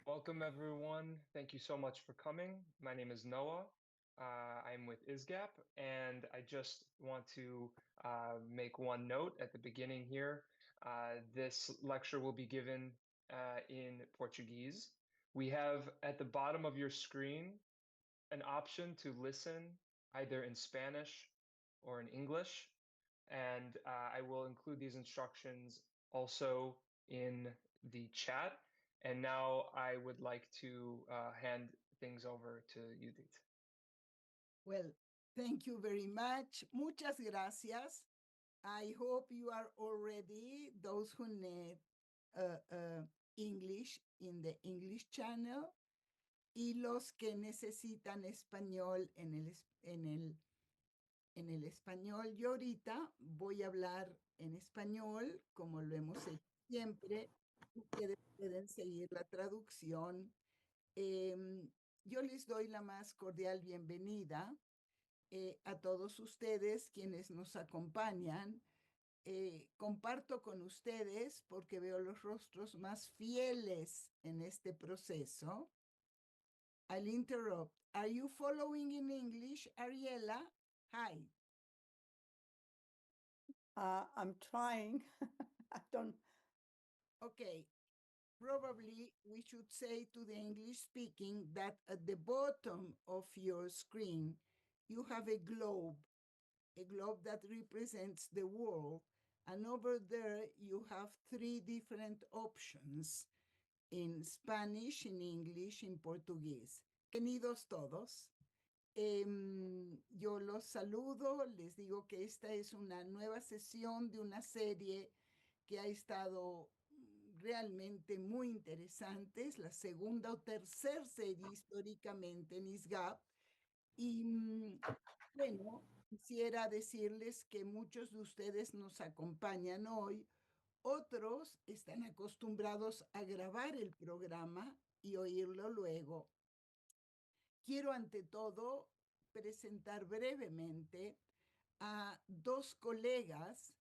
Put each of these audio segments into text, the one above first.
Welcome, everyone. Thank you so much for coming. My name is Noah. I'm with ISGAP, and I just want to make one note at the beginning here. This lecture will be given in Portuguese. We have at the bottom of your screen an option to listen either in Spanish or in English, and I will include these instructions also in the chat. And now I would like to hand things over to Judith. Well, thank you very much. Muchas gracias. I hope you are already those who need English in the English channel y los que necesitan español en el español. Yo ahorita voy a hablar en español, como lo hemos hecho siempre. Ustedes pueden seguir la traducción. Yo les doy la más cordial bienvenida a todos ustedes quienes nos acompañan. Comparto con ustedes porque veo los rostros más fieles en este proceso. I'll interrupt. Are you following in English, Ariela? Hi. I'm trying. I don't. Okay. Probably we should say to the English speaking that at the bottom of your screen, you have a globe that represents the world. And over there, you have three different options in Spanish, in English, in Portuguese. Bienvenidos todos. Yo los saludo, les digo que esta es una nueva sesión de una serie que ha estado realmente muy interesante. Es la segunda o tercera serie históricamente en ISGAP. Y bueno, quisiera decirles que muchos de ustedes nos acompañan hoy, otros están acostumbrados a grabar el programa y oírlo luego. Quiero ante todo presentar brevemente a dos colegas,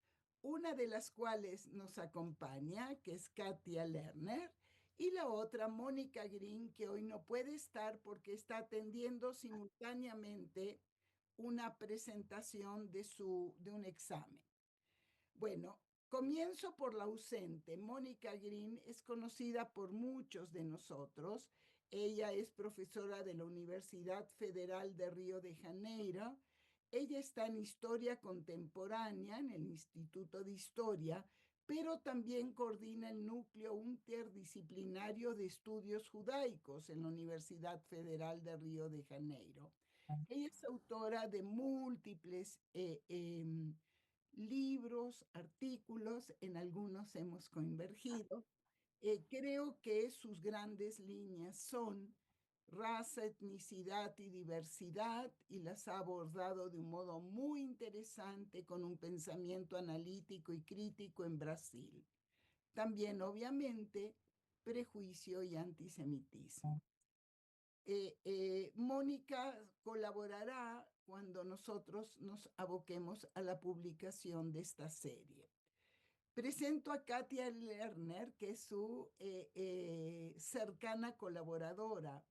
una de las cuales nos acompaña, que es Katia Lerner, y la otra, Mónica Green, que hoy no puede estar porque está atendiendo simultáneamente una presentación de un examen. Bueno, comienzo por la ausente. Mónica Green es conocida por muchos de nosotros. Ella es profesora de la Universidad Federal de Río de Janeiro. Ella está en Historia Contemporánea en el Instituto de Historia, pero también coordina el núcleo interdisciplinario de estudios judaicos en la Universidad Federal de Río de Janeiro. Ella es autora de múltiples libros, artículos, en algunos hemos convergido. Creo que sus grandes líneas son raza, etnicidad y diversidad, y las ha abordado de un modo muy interesante con un pensamiento analítico y crítico en Brasil. También, obviamente, prejuicio y antisemitismo. Mónica colaborará cuando nosotros nos aboquemos a la publicación de esta serie. Presento a Katia Lerner, que es su cercana colaboradora.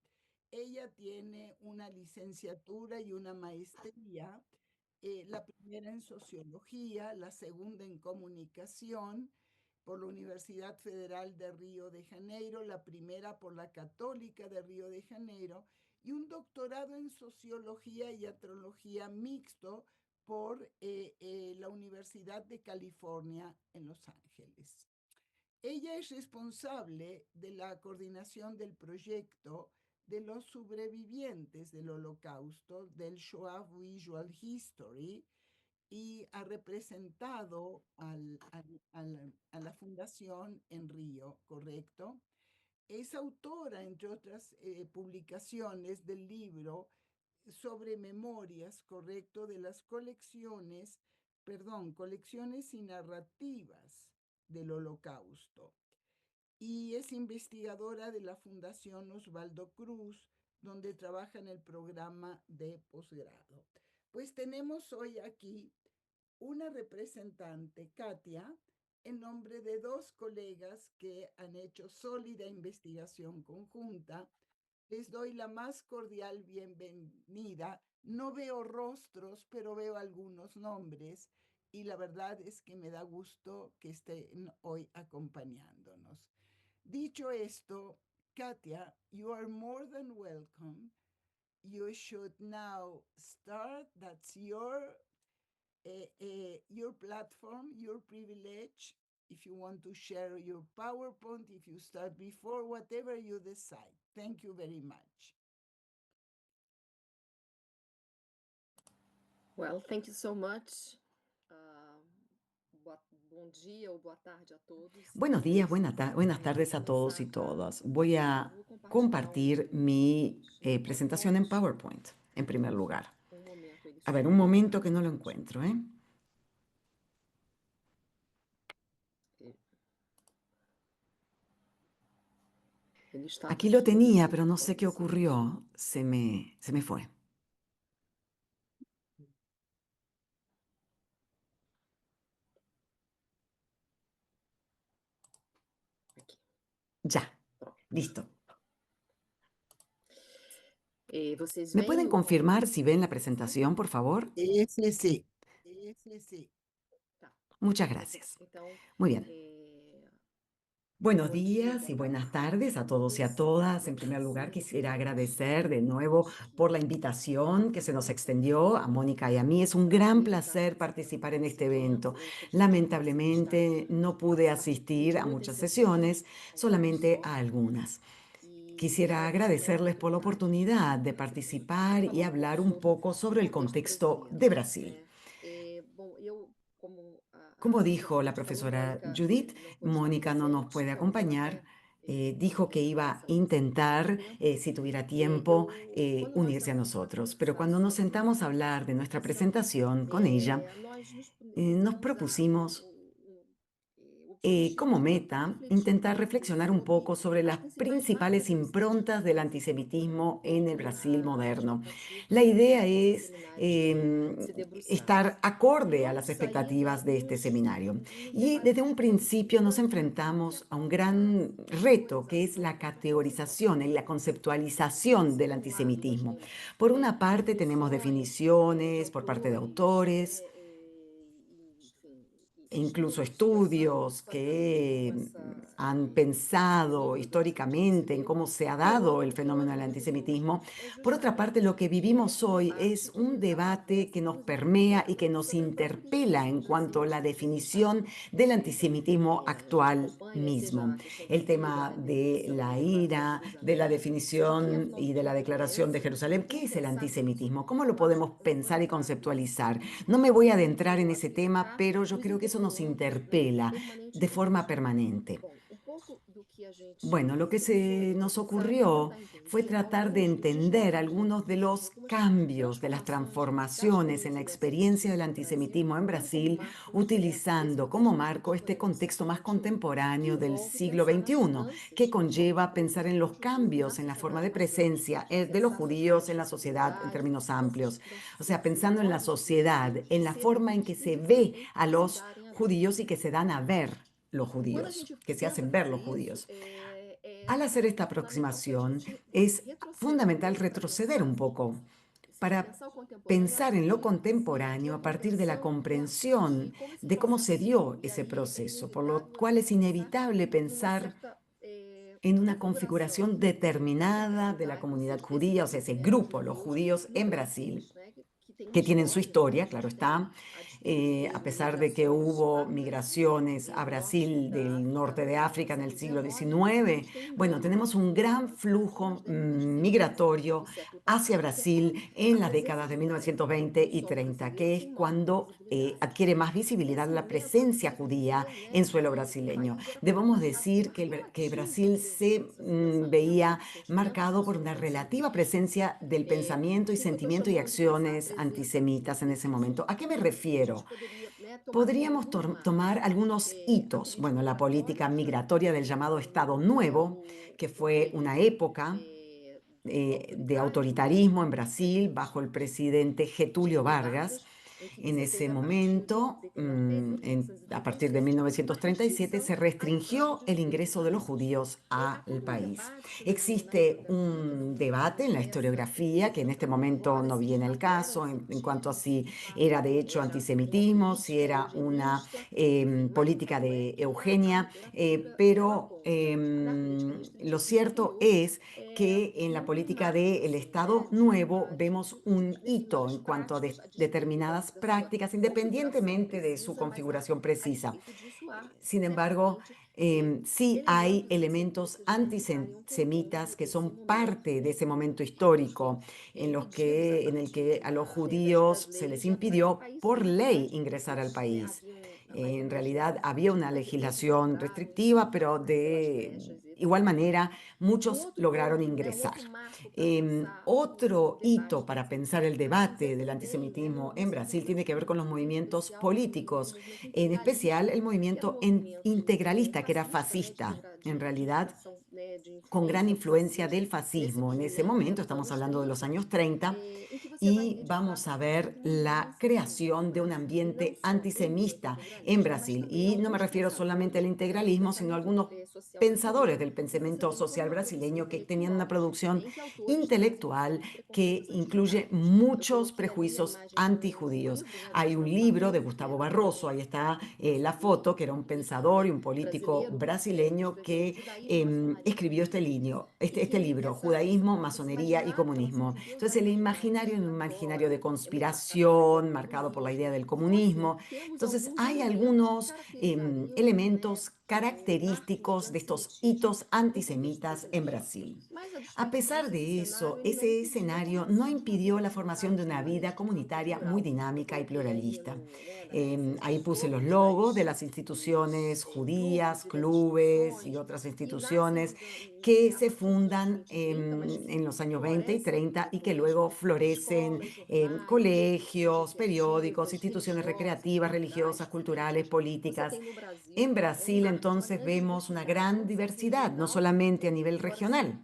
Ella tiene una licenciatura y una maestría, la primera en sociología, la segunda en comunicación por la Universidad Federal de Río de Janeiro, la primera por la Católica de Río de Janeiro, y un doctorado en sociología y antropología mixto por la Universidad de California en Los Ángeles. Ella es responsable de la coordinación del proyecto de los sobrevivientes del Holocausto, del Shoah Visual History, y ha representado a la fundación en Río, ¿correcto? Es autora, entre otras publicaciones, del libro sobre memorias, correcto, de las colecciones y narrativas del Holocausto. Y es investigadora de la Fundación Osvaldo Cruz, donde trabaja en el programa de posgrado. Pues tenemos hoy aquí una representante, Katia, en nombre de dos colegas que han hecho sólida investigación conjunta, les doy la más cordial bienvenida. No veo rostros, pero veo algunos nombres y la verdad es que me da gusto que estén hoy acompañándonos. Dicho esto, Katia, you are more than welcome. You should now start. That's your platform, your privilege. If you want to share your PowerPoint, if you start before, whatever you decide. Thank you very much. Well, thank you so much. Bom dia ou boa tarde a todos. Buenos días, buenas tardes a todos y todas. Voy a compartir mi presentación en PowerPoint, en primer lugar. A ver, un momento que no lo encuentro, ¿eh? Aquí lo tenía, pero no sé qué ocurrió. Se me fue. Ya, listo. ¿Me pueden confirmar si ven la presentación, por favor? Sí. Muchas gracias. Muy bien. Buenos días y buenas tardes a todos y a todas. En primer lugar, quisiera agradecer de nuevo por la invitación que se nos extendió a Mónica y a mí. Es un gran placer participar en este evento. Lamentablemente, no pude asistir a muchas sesiones, solamente a algunas. Quisiera agradecerles por la oportunidad de participar y hablar un poco sobre el contexto de Brasil. Como dijo la profesora Judith, Mónica no nos puede acompañar. Dijo que iba a intentar, si tuviera tiempo, unirse a nosotros. Pero cuando nos sentamos a hablar de nuestra presentación con ella, nos propusimos como meta intentar reflexionar un poco sobre las principales improntas del antisemitismo en el Brasil moderno. La idea es estar acorde a las expectativas de este seminario. Y desde un principio nos enfrentamos a un gran reto, que es la categorización y la conceptualización del antisemitismo. Por una parte tenemos definiciones por parte de autores, e incluso estudios que han pensado históricamente en cómo se ha dado el fenómeno del antisemitismo. Por otra parte, lo que vivimos hoy es un debate que nos permea y que nos interpela en cuanto a la definición del antisemitismo actual mismo. El tema de la ira, de la definición y de la Declaración de Jerusalén. ¿Qué es el antisemitismo? ¿Cómo lo podemos pensar y conceptualizar? No me voy a adentrar en ese tema, pero yo creo que eso nos interpela de forma permanente. Bueno, lo que se nos ocurrió fue tratar de entender algunos de los cambios, de las transformaciones en la experiencia del antisemitismo en Brasil, utilizando como marco este contexto más contemporáneo del siglo XXI, que conlleva pensar en los cambios en la forma de presencia de los judíos en la sociedad en términos amplios. O sea, pensando en la sociedad, en la forma en que se ve a los judíos y que se dan a ver los judíos, que se hacen ver los judíos. Al hacer esta aproximación, es fundamental retroceder un poco para pensar en lo contemporáneo a partir de la comprensión de cómo se dio ese proceso, por lo cual es inevitable pensar en una configuración determinada de la comunidad judía, o sea, ese grupo, los judíos en Brasil, que tienen su historia, claro está, a pesar de que hubo migraciones a Brasil del norte de África en el siglo XIX. Bueno, tenemos un gran flujo migratorio hacia Brasil en las décadas de 1920 y 30, que es cuando adquiere más visibilidad la presencia judía en suelo brasileño. Debemos decir que Brasil se veía marcado por una relativa presencia del pensamiento y sentimiento y acciones antisemitas en ese momento. ¿A qué me refiero? Podríamos tomar algunos hitos. Bueno, la política migratoria del llamado Estado Nuevo, que fue una época de autoritarismo en Brasil bajo el presidente Getúlio Vargas, En ese momento, a partir de 1937, se restringió el ingreso de los judíos al país. Existe un debate en la historiografía, que en este momento no viene al caso, en cuanto a si era de hecho antisemitismo, si era una política de Eugenia, pero lo cierto es que en la política del Estado Nuevo vemos un hito en cuanto a determinadas prácticas, independientemente de su configuración precisa. Sin embargo, sí hay elementos antisemitas que son parte de ese momento histórico en el que a los judíos se les impidió por ley ingresar al país. En realidad había una legislación restrictiva, pero de igual manera muchos lograron ingresar. Otro hito para pensar el debate del antisemitismo en Brasil tiene que ver con los movimientos políticos, en especial el movimiento integralista, que era fascista, en realidad con gran influencia del fascismo. En ese momento, estamos hablando de los años 30, y vamos a ver la creación de un ambiente antisemita en Brasil. Y no me refiero solamente al integralismo, sino a algunos pensadores del pensamiento social brasileño que tenían una producción intelectual que incluye muchos prejuicios antijudíos. Hay un libro de Gustavo Barroso, ahí está la foto, que era un pensador y un político brasileño que escribió este libro, Judaísmo, Masonería y Comunismo. Entonces el imaginario es un imaginario de conspiración marcado por la idea del comunismo. Entonces hay algunos elementos característicos de estos hitos antisemitas en Brasil. A pesar de eso, ese escenario no impidió la formación de una vida comunitaria muy dinámica y pluralista. Ahí puse los logos de las instituciones judías, clubes y otras instituciones que se fundan en los años 20 y 30 y que luego florecen en colegios, periódicos, instituciones recreativas, religiosas, culturales, políticas. En Brasil, entonces, vemos una gran diversidad, no solamente a nivel regional.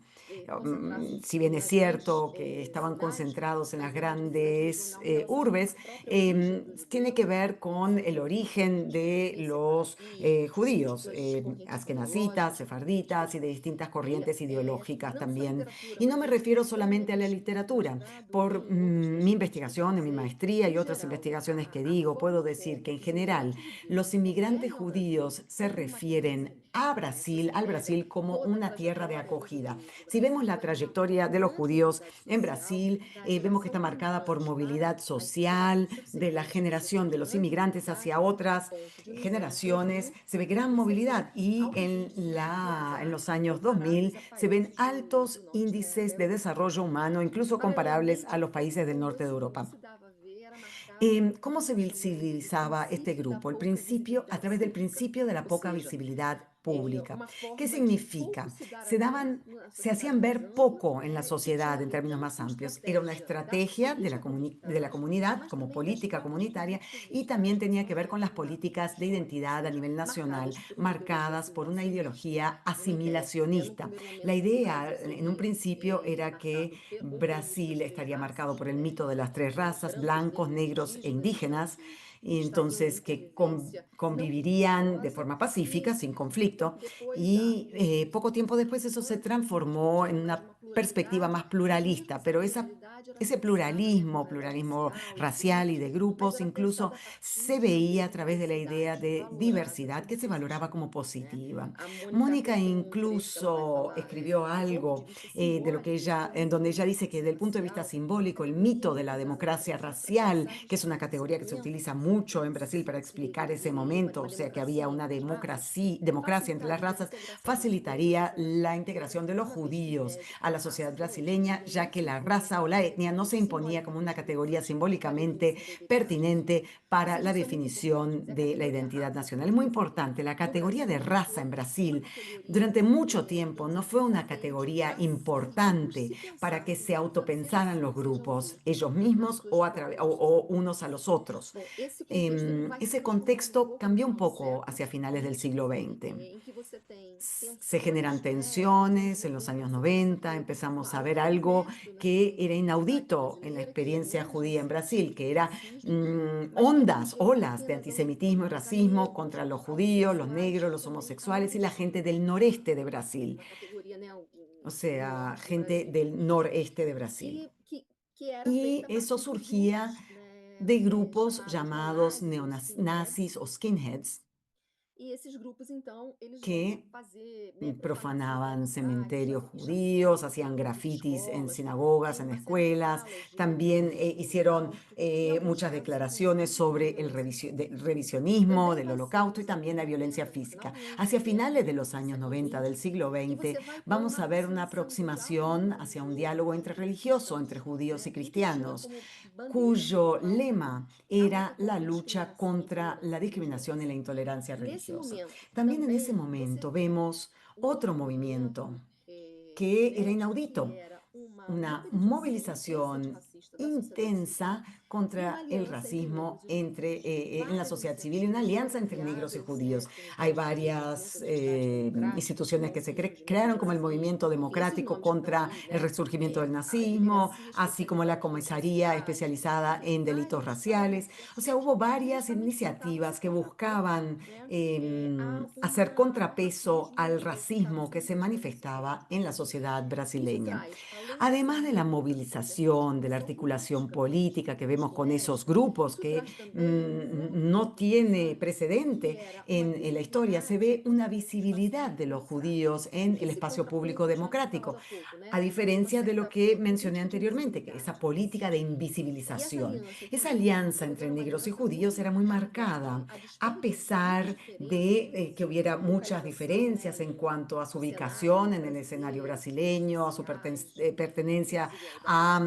Si bien es cierto que estaban concentrados en las grandes urbes, tiene que ver con el origen de los judíos, askenazitas, sefarditas y de distintas corrientes ideológicas también. Y no me refiero solamente a la literatura. Por mi investigación, en mi maestría y otras investigaciones que digo, puedo decir que en general los inmigrantes judíos se refieren al Brasil como una tierra de acogida. Si vemos la trayectoria de los judíos en Brasil, vemos que está marcada por movilidad social de la generación de los inmigrantes hacia otras generaciones. Se ve gran movilidad y en los años 2000 se ven altos índices de desarrollo humano, incluso comparables a los países del norte de Europa. ¿Cómo se visibilizaba este grupo? A través del principio de la poca visibilidad pública. ¿Qué significa? Se hacían ver poco en la sociedad en términos más amplios. Era una estrategia de la comunidad como política comunitaria y también tenía que ver con las políticas de identidad a nivel nacional marcadas por una ideología asimilacionista. La idea en un principio era que Brasil estaría marcado por el mito de las tres razas, blancos, negros e indígenas, y entonces que convivirían de forma pacífica, sin conflicto, y poco tiempo después eso se transformó en una perspectiva más pluralista, pero ese pluralismo racial y de grupos incluso se veía a través de la idea de diversidad que se valoraba como positiva. Mónica incluso escribió algo en donde ella dice que desde el punto de vista simbólico, el mito de la democracia racial, que es una categoría que se utiliza mucho en Brasil para explicar ese momento, o sea que había una democracia entre las razas, facilitaría la integración de los judíos a la sociedad brasileña, ya que la raza o la etnia no se imponía como una categoría simbólicamente pertinente para la definición de la identidad nacional. Es muy importante, la categoría de raza en Brasil durante mucho tiempo no fue una categoría importante para que se autopensaran los grupos, ellos mismos o unos a los otros. Ese contexto cambió un poco hacia finales del siglo XX. Se generan tensiones en los años 90, empezamos a ver algo que era inaudito en la experiencia judía en Brasil, que era olas de antisemitismo y racismo contra los judíos, los negros, los homosexuales y la gente del noreste de Brasil, o sea, gente del noreste de Brasil. Y eso surgía de grupos llamados neonazis o skinheads que profanaban cementerios judíos, hacían grafitis en sinagogas, en escuelas, también hicieron muchas declaraciones sobre el revisionismo del Holocausto y también la violencia física. Hacia finales de los años 90 del siglo XX vamos a ver una aproximación hacia un diálogo interreligioso entre judíos y cristianos, cuyo lema era la lucha contra la discriminación y la intolerancia religiosa. También en ese momento vemos otro movimiento que era inaudito, una movilización intensa contra el racismo en la sociedad civil y una alianza entre negros y judíos. Hay varias instituciones que se crearon, como el Movimiento Democrático contra el Resurgimiento del Nazismo, así como la Comisaría Especializada en Delitos Raciales. O sea, hubo varias iniciativas que buscaban hacer contrapeso al racismo que se manifestaba en la sociedad brasileña. Además de la movilización, de la articulación política que vemos con esos grupos que no tiene precedente en la historia, se ve una visibilidad de los judíos en el espacio público democrático, a diferencia de lo que mencioné anteriormente, que esa política de invisibilización. Esa alianza entre negros y judíos era muy marcada, a pesar de que hubiera muchas diferencias en cuanto a su ubicación en el escenario brasileño, a su pertenencia a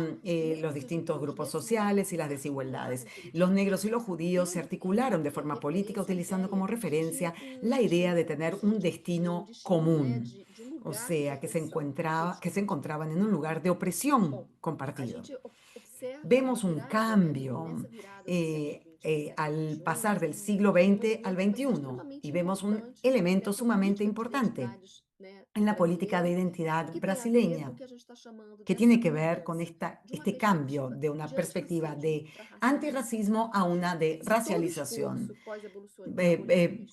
los distintos grupos sociales y las desigualdades. Los negros y los judíos se articularon de forma política utilizando como referencia la idea de tener un destino común, o sea, que se encontraban en un lugar de opresión compartido. Vemos un cambio al pasar del siglo XX al XXI y vemos un elemento sumamente importante en la política de identidad brasileña, que tiene que ver con este cambio de una perspectiva de antirracismo a una de racialización,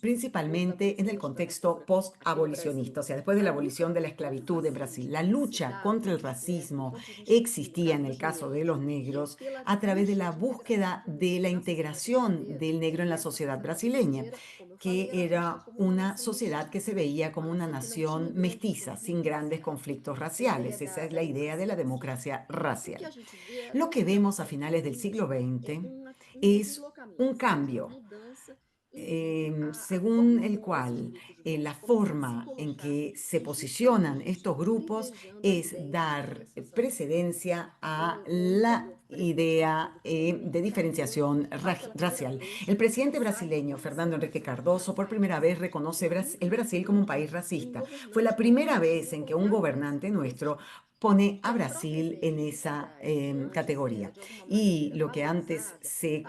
principalmente en el contexto post-abolicionista, o sea, después de la abolición de la esclavitud de Brasil. La lucha contra el racismo existía en el caso de los negros a través de la búsqueda de la integración del negro en la sociedad brasileña, que era una sociedad que se veía como una nación mestiza, sin grandes conflictos raciales. Esa es la idea de la democracia racial. Lo que vemos a finales del siglo XX es un cambio según el cual la forma en que se posicionan estos grupos es dar precedencia a la idea de diferenciación racial. El presidente brasileño, Fernando Henrique Cardoso, por primera vez reconoce el Brasil como un país racista. Fue la primera vez en que un gobernante nuestro pone a Brasil en esa categoría. Y lo que antes se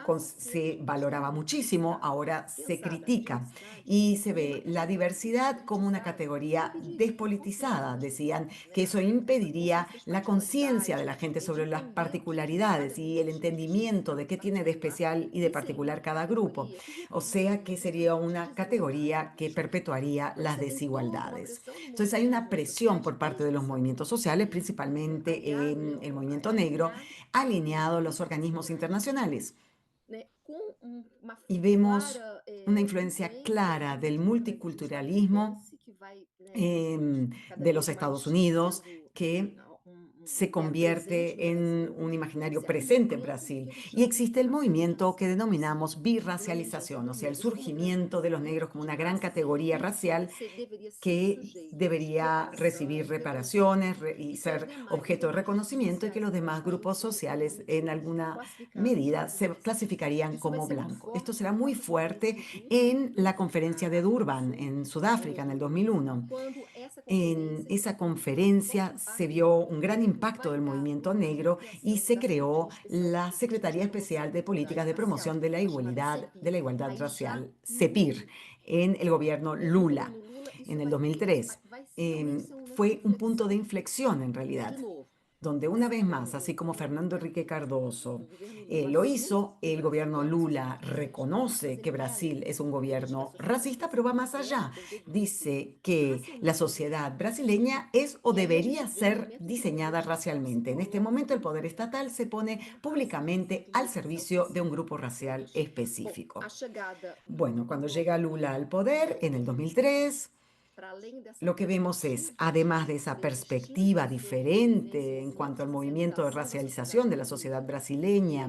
valoraba muchísimo, ahora se critica y se ve la diversidad como una categoría despolitizada. Decían que eso impediría la conciencia de la gente sobre las particularidades y el entendimiento de qué tiene de especial y de particular cada grupo. O sea que sería una categoría que perpetuaría las desigualdades. Entonces hay una presión por parte de los movimientos sociales, principalmente en el movimiento negro, alineado a los organismos internacionales. Y vemos una influencia clara del multiculturalismo de los Estados Unidos, que se convierte en un imaginario presente en Brasil. Y existe el movimiento que denominamos birracialización, o sea, el surgimiento de los negros como una gran categoría racial que debería recibir reparaciones y ser objeto de reconocimiento, y que los demás grupos sociales en alguna medida se clasificarían como blancos. Esto será muy fuerte en la conferencia de Durban en Sudáfrica en el 2001. En esa conferencia se vio un gran impacto del movimiento negro y se creó la Secretaría Especial de Políticas de Promoción de la Igualdad Racial, CEPIR, en el gobierno Lula en el 2003. fue un punto de inflexión en realidad, de novo, donde una vez más, así como Fernando Henrique o Cardoso governo lo Lula hizo, assume el o gobierno Brasil é Lula racista, mas reconoce ele que vai Brasil além. es un Ele diz que a gobierno sociedade racista, pero va brasileira más allá. deveria Dice que racialmente. la sociedad brasileña es o E aí a gente debería vê o ser momento em que o diseñada poder estatal se racialmente. En este coloca momento el poder estatal se pone como raça, públicamente de uma al racial servicio de un específica. grupo racial Bom, específico. a chegada Bueno, cuando do llega Lula Lula al poder en el 2003, para além dessa lo que vemos es, perspectiva además de de esa ser perspectiva distinto sobre a diferente en vivência cuanto al de movimiento de racialização racialización de la sociedad brasileña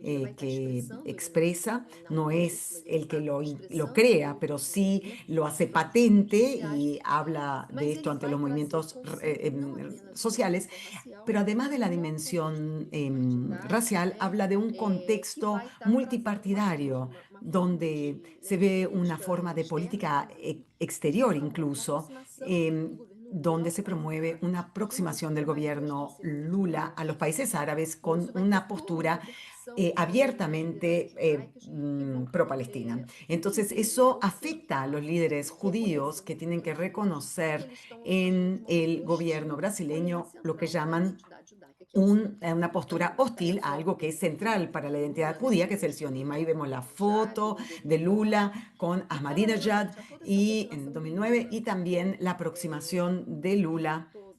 e em alguma medida vai estar que expressando, ele expresa, não no inaugurou isso, es mas ele el que está lo expressando crea, no pero no sí movimento lo hace das redes patente sociais, y habla de mas esto ele ante vai los trazer movimientos consigo não apenas uma sociales. questão racial, Pero además de mas la um outro contexto dimensión multipartidário, racial, habla de un que contexto vai estar trazendo multipartidario, forma donde de, se de ve una política forma de externa política que exterior promove uma incluso, aproximação do governo Lula donde aos se países promueve árabes. una De novo, aproximación del Lula vai gobierno fortalecer muito Lula a los países árabes con isso vai ter una toda uma postura repercussão nas abiertamente lideranças judaicas que vão pro-palestina. Entonces, entender, eso ou afecta a los seja, líderes judíos reconhecer que muito tienen que claramente que reconocer eles estão assumindo en uma el postura gobierno hostil a um tema brasileño lo que central para a llaman identidade judaica, que é o sionismo. una postura Então, está aí hostil a a algo que es foto central para la do identidad Lula judía, nesse que es el momento, sionismo. Ahí vemos la já foto em de 2009, Lula con e Ahmadinejad paralelamente a toda essa y en aproximação do 2009 Lula y también la aproximación de Lula com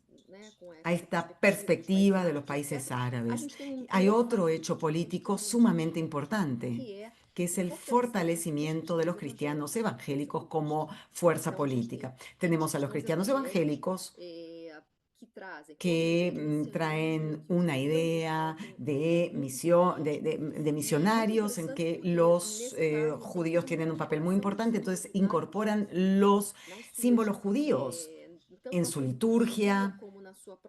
a essa esta perspectiva dos países perspectiva de los árabes, países etc., a árabes. gente tem Hay outro otro fato hecho político muito sumamente interessante, importante, que é que es o el fortalecimento fortalecimiento de dos los cristãos cristianos evangélicos evangélicos como como fuerza política. fuerza Então, a gente tem política. Tenemos a los cristianos evangélicos que trazem que traen una idea de misión, de misionarios en que los judíos tienen un papel muy importante, entonces incorporan los símbolos judíos en su liturgia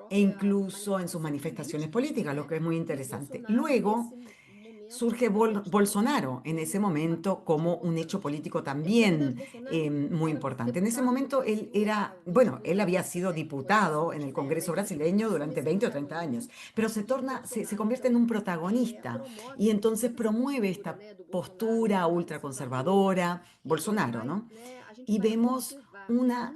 e incluso en sus manifestaciones políticas, lo que es muy interesante. Luego surge Bolsonaro en ese momento como un hecho político también muy importante. En ese momento él era, bueno, él había sido diputado en el Congreso brasileño durante 20 o 30 años, pero se convierte en un protagonista y entonces promueve esta postura ultraconservadora, Bolsonaro, ¿no? Y vemos una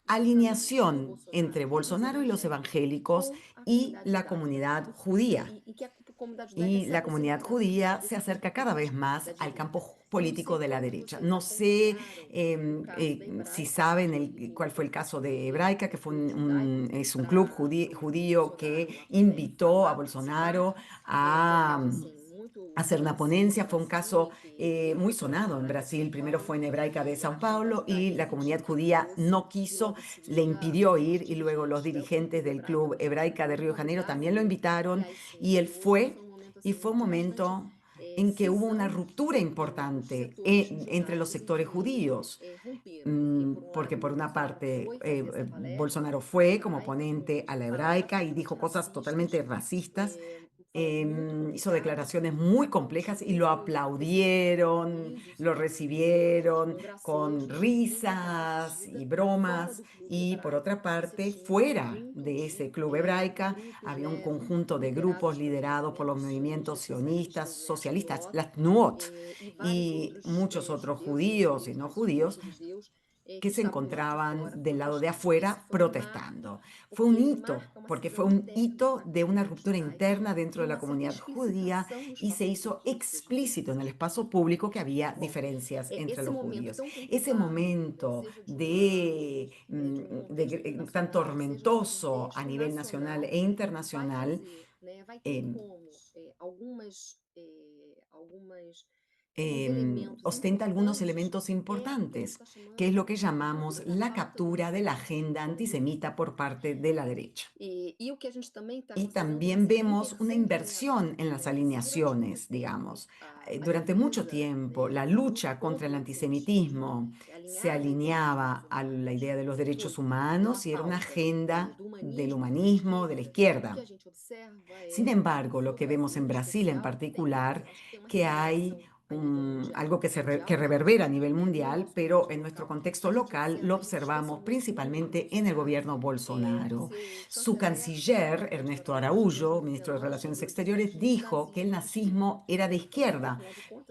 alineación entre Bolsonaro y los evangélicos y la comunidad judía. Y la comunidad judía se acerca cada vez más al campo político de la derecha. No sé si saben cuál fue el caso de Hebraica, que fue es un club judío que invitó a Bolsonaro a hacer una ponencia. Fue un caso muy sonado en Brasil. Primero fue en Hebraica de Sao Paulo y la comunidad judía no quiso, le impidió ir, y luego los dirigentes del club Hebraica de Río de Janeiro también lo invitaron y él fue, y fue un momento en que hubo una ruptura importante entre los sectores judíos, porque por una parte Bolsonaro fue como ponente a la Hebraica y dijo cosas totalmente racistas, hizo declaraciones muy complejas y lo aplaudieron, lo recibieron con risas y bromas. Y por otra parte, fuera de ese club Hebraica había un conjunto de grupos liderados por los movimientos sionistas, socialistas, las Tnuot, y muchos otros judíos y no judíos que se encontraban del lado de afuera protestando. Fue un hito, porque fue un hito de una ruptura interna dentro de la comunidad judía y se hizo explícito en el espacio público que había diferencias entre los judíos. Ese momento tan tormentoso a nivel nacional e internacional ostenta algunos elementos importantes, que es lo que llamamos la captura de la agenda antisemita por parte de la derecha. Y también vemos una inversión en las alineaciones, digamos. Durante mucho tiempo, la lucha contra el antisemitismo se alineaba a la idea de los derechos humanos y era una agenda del humanismo, de la izquierda. Sin embargo, lo que vemos en Brasil en particular, que hay algo que reverbera a nivel mundial, pero en nuestro contexto local lo observamos principalmente en el gobierno Bolsonaro. Su canciller, Ernesto Araújo, ministro de Relaciones Exteriores, dijo que el nazismo era de izquierda,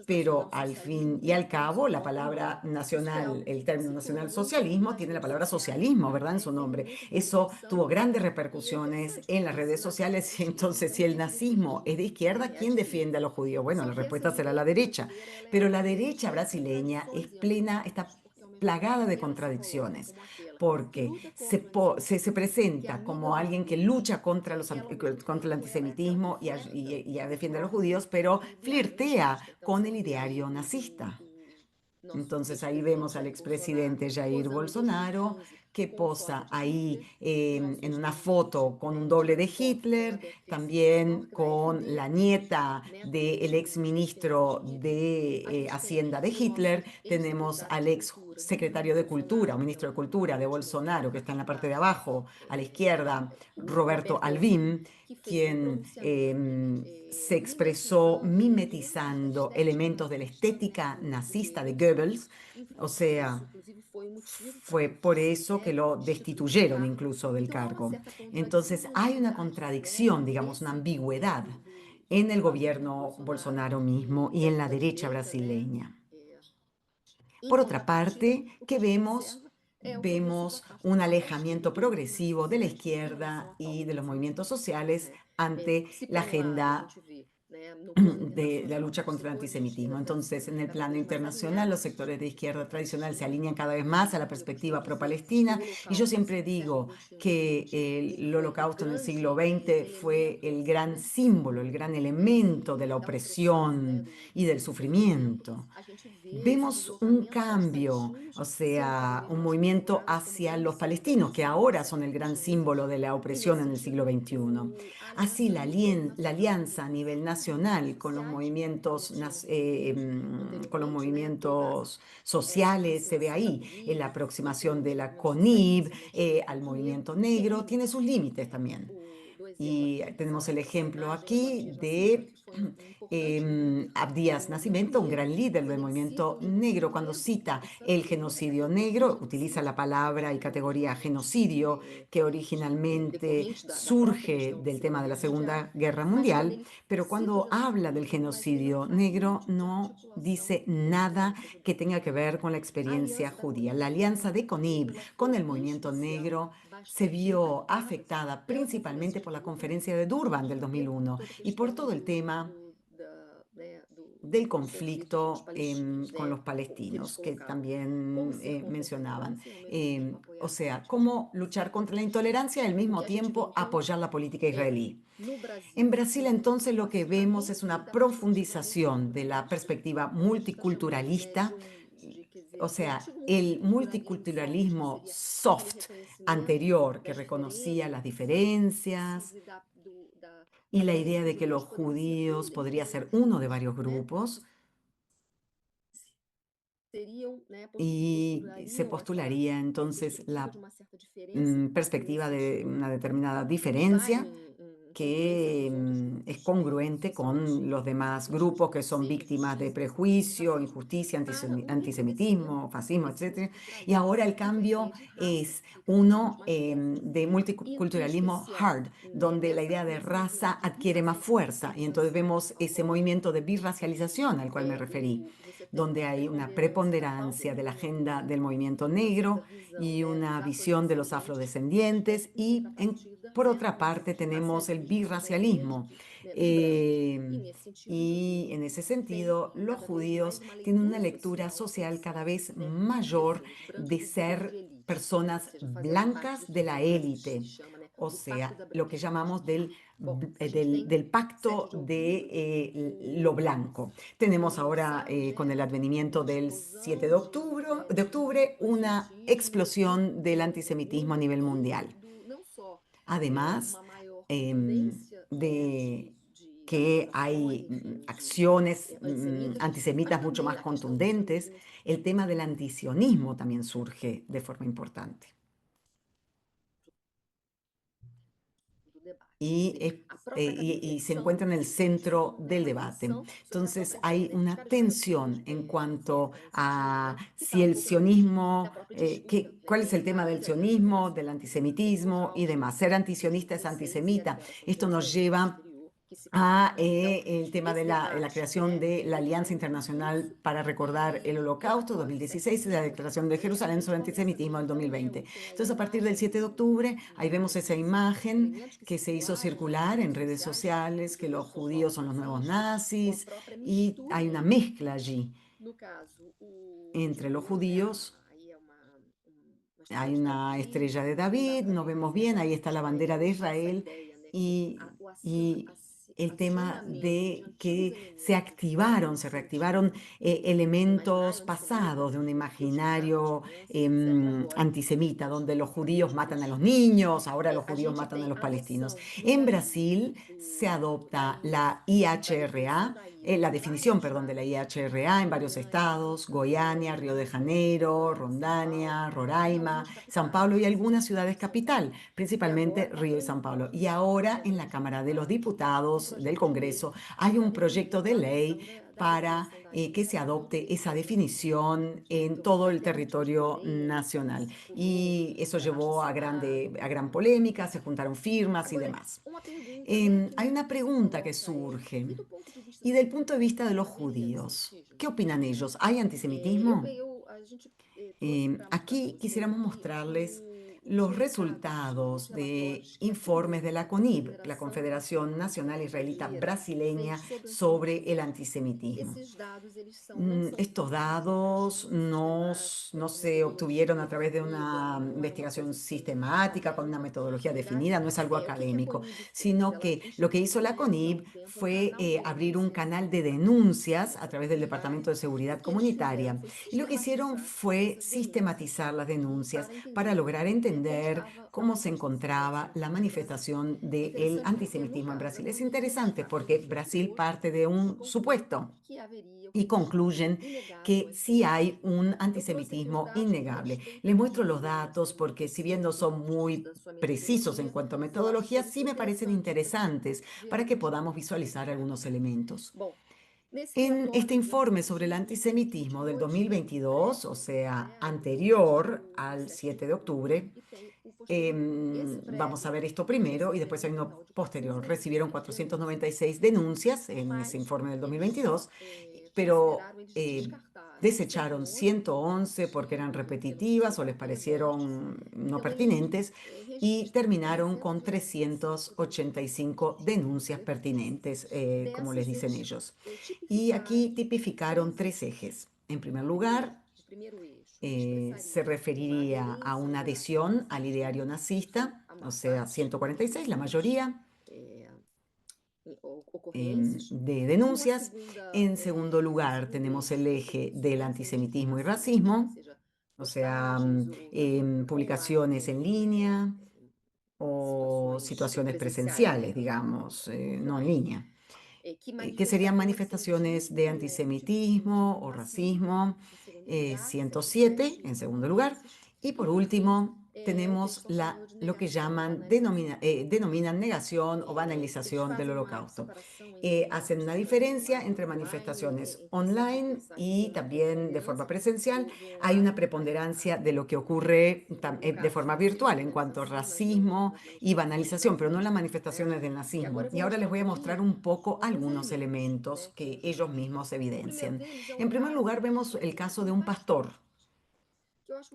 pero al fin y al cabo la palabra nacional, el término nacional socialismo, tiene la palabra socialismo, ¿verdad?, en su nombre. Eso tuvo grandes repercusiones en las redes sociales. Entonces, si el nazismo es de izquierda, ¿quién defiende a los judíos? Bueno, la respuesta será la derecha. Pero la derecha brasileña está plagada de contradicciones, porque se presenta como alguien que lucha contra el antisemitismo y defiende a los judíos, pero flirtea con el ideario nazista. Entonces ahí vemos al expresidente Jair Bolsonaro que posa ahí en una foto con un doble de Hitler, también con la nieta del exministro de Hacienda de Hitler. Tenemos al ex secretario de Cultura o ministro de Cultura de Bolsonaro, que está en la parte de abajo, a la izquierda, Roberto Alvim, quien se expresó mimetizando elementos de la estética nazista de Goebbels. O sea, fue por eso que lo destituyeron incluso del cargo. Entonces hay una contradicción, digamos, una ambigüedad en el gobierno Bolsonaro mismo y en la derecha brasileña. Por otra parte, ¿qué vemos? Vemos un alejamiento progresivo de la izquierda y de los movimientos sociales ante la agenda de la lucha contra el antisemitismo. Entonces, en el plano internacional, los sectores de izquierda tradicional se alinean cada vez más a la perspectiva pro-palestina, y yo siempre digo que el holocausto en el siglo XX fue el gran símbolo, el gran elemento de la opresión y del sufrimiento. Vemos un cambio, o sea, un movimiento hacia los palestinos, que ahora son el gran símbolo de la opresión en el siglo XXI. Así, la alianza a nivel nacional con los movimientos sociales se ve ahí, en la aproximación de la CONIB al movimiento negro, tiene sus límites también. Y tenemos el ejemplo aquí de Abdías Nascimento, un gran líder del movimiento negro. Cuando cita el genocidio negro, utiliza la palabra y categoría genocidio, que originalmente surge del tema de la Segunda Guerra Mundial, pero cuando habla del genocidio negro no dice nada que tenga que ver con la experiencia judía. La alianza de CONIB con el movimiento negro se vio afectada principalmente por la conferencia de Durban del 2001 y por todo el tema del conflicto con los palestinos, que también mencionaban. O sea, cómo luchar contra la intolerancia y al mismo tiempo apoyar la política israelí. En Brasil, entonces, lo que vemos es una profundización de la perspectiva multiculturalista. O sea, el multiculturalismo soft anterior, que reconocía las diferencias y la idea de que los judíos podría ser uno de varios grupos, y se postularía entonces la perspectiva de una determinada diferencia que es congruente con los demás grupos que son víctimas de prejuicio, injusticia, antisemitismo, fascismo, etc. Y ahora el cambio es uno de multiculturalismo hard, donde la idea de raza adquiere más fuerza. Y entonces vemos ese movimiento de birracialización al cual me referí, donde hay una preponderancia de la agenda del movimiento negro y una visión de los afrodescendientes, y por otra parte tenemos el birracialismo. Y en ese sentido, los judíos tienen una lectura social cada vez mayor de ser personas blancas de la élite, o sea, lo que llamamos del pacto de lo blanco. Tenemos ahora, con el advenimiento del 7 de octubre, una explosión del antisemitismo a nivel mundial. Además de que hay acciones antisemitas mucho más contundentes, el tema del antisionismo también surge de forma importante. Y es y se encuentra en el centro del debate. Entonces hay una tensión en cuanto a si el sionismo, cuál es el tema del sionismo, del antisemitismo y demás. Ser antisionista es antisemita. Esto nos lleva a el tema de la creación de la Alianza Internacional para Recordar el Holocausto 2016 y la Declaración de Jerusalén sobre Antisemitismo del 2020. Entonces, a partir del 7 de octubre, ahí vemos esa imagen que se hizo circular en redes sociales, que los judíos son los nuevos nazis, y hay una mezcla allí entre los judíos. Hay una estrella de David, no vemos bien, ahí está la bandera de Israel y el tema de que se reactivaron elementos pasados de un imaginario antisemita, donde los judíos matan a los niños, ahora los judíos matan a los palestinos. En Brasil se adopta la IHRA, la definición, perdón, de la IHRA en varios estados, Goiânia, Río de Janeiro, Rondônia, Roraima, São Paulo y algunas ciudades capital, principalmente Río y São Paulo. Y ahora en la Cámara de los Diputados del Congreso hay un proyecto de ley para que se adopte esa definición en todo el territorio nacional. Y eso llevó a gran polémica, se juntaron firmas y demás. Hay una pregunta que surge. Y del punto de vista de los judíos, ¿qué opinan ellos? ¿Hay antisemitismo? Aquí quisiéramos mostrarles los resultados de informes de la CONIB, la Confederación Nacional Israelita Brasileña, sobre el antisemitismo. Estos dados no se obtuvieron a través de una investigación sistemática con una metodología definida, no es algo académico, sino que lo que hizo la CONIB fue abrir un canal de denuncias a través del Departamento de Seguridad Comunitaria. Y lo que hicieron fue sistematizar las denuncias para lograr entender cómo se encontraba la manifestación del antisemitismo en Brasil. Es interesante porque Brasil parte de un supuesto y concluyen que sí hay un antisemitismo innegable. Les muestro los datos porque si bien no son muy precisos en cuanto a metodología, sí me parecen interesantes para que podamos visualizar algunos elementos. En este informe sobre el antisemitismo del 2022, o sea, anterior al 7 de octubre, vamos a ver esto primero y después hay uno posterior. Recibieron 496 denuncias en ese informe del 2022, pero desecharon 111 porque eran repetitivas o les parecieron no pertinentes y terminaron con 385 denuncias pertinentes, como les dicen ellos. Y aquí tipificaron 3 ejes. En primer lugar, se referiría a una adhesión al ideario nazista, o sea, 146, la mayoría de denuncias. En segundo lugar, tenemos el eje del antisemitismo y racismo, o sea, publicaciones en línea o situaciones presenciales, digamos, no en línea, que serían manifestaciones de antisemitismo o racismo, 107 en segundo lugar. Y por último, tenemos lo que denominan negación o banalización del Holocausto. Hacen una diferencia entre manifestaciones online y también de forma presencial. Hay una preponderancia de lo que ocurre de forma virtual en cuanto a racismo y banalización, pero no en las manifestaciones del nazismo. Y ahora les voy a mostrar un poco algunos elementos que ellos mismos evidencian. En primer lugar, vemos el caso de un pastor,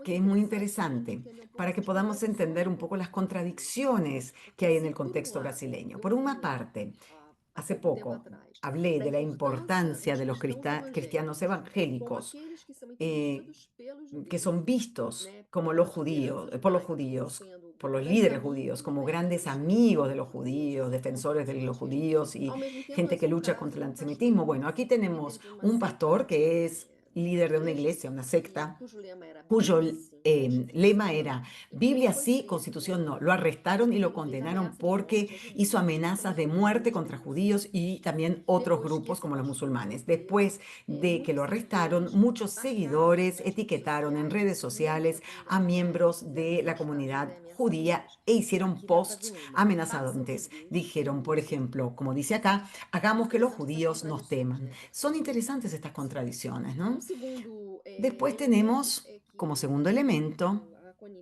que es muy interesante para que podamos entender un poco las contradicciones que hay en el contexto brasileño. Por una parte, hace poco hablé de la importancia de los cristianos evangélicos, que son vistos como por los líderes judíos, como grandes amigos de los judíos, defensores de los judíos y gente que lucha contra el antisemitismo. Bueno, aquí tenemos un pastor que es líder de una iglesia, una secta, cuyo lema era Biblia sí, Constitución no. Lo arrestaron y lo condenaron porque hizo amenazas de muerte contra judíos y también otros grupos como los musulmanes. Después de que lo arrestaron, muchos seguidores etiquetaron en redes sociales a miembros de la comunidad judía e hicieron posts amenazantes. Dijeron, por ejemplo, como dice acá, hagamos que los judíos nos teman. Son interesantes estas contradicciones, ¿no? Después tenemos como segundo elemento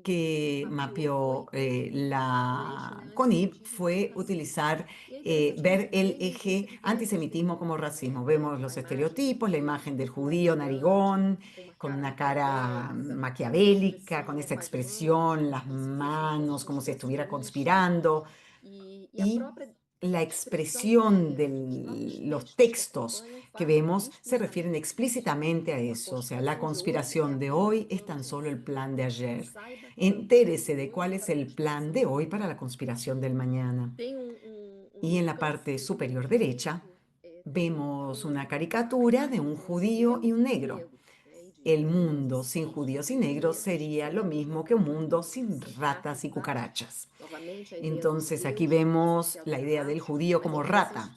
que mapeó la CONIB fue utilizar, ver el eje antisemitismo como racismo. Vemos los estereotipos, la imagen del judío narigón, con una cara maquiavélica, con esa expresión, las manos como si estuviera conspirando, y la expresión de los textos que vemos se refieren explícitamente a eso. O sea, la conspiración de hoy es tan solo el plan de ayer. Entérese de cuál es el plan de hoy para la conspiración del mañana. Y en la parte superior derecha vemos una caricatura de un judío y un negro. El mundo sin judíos y negros sería lo mismo que un mundo sin ratas y cucarachas. Entonces aquí vemos la idea del judío como rata.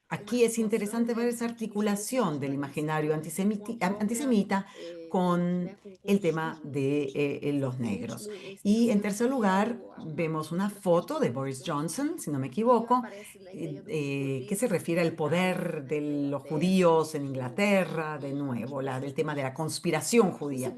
Aquí es interesante ver esa articulación del imaginario antisemita con el tema de los negros. Y en tercer lugar, vemos una foto de Boris Johnson, si no me equivoco, que se refiere al poder de los judíos en Inglaterra, de nuevo, del tema de la conspiración judía.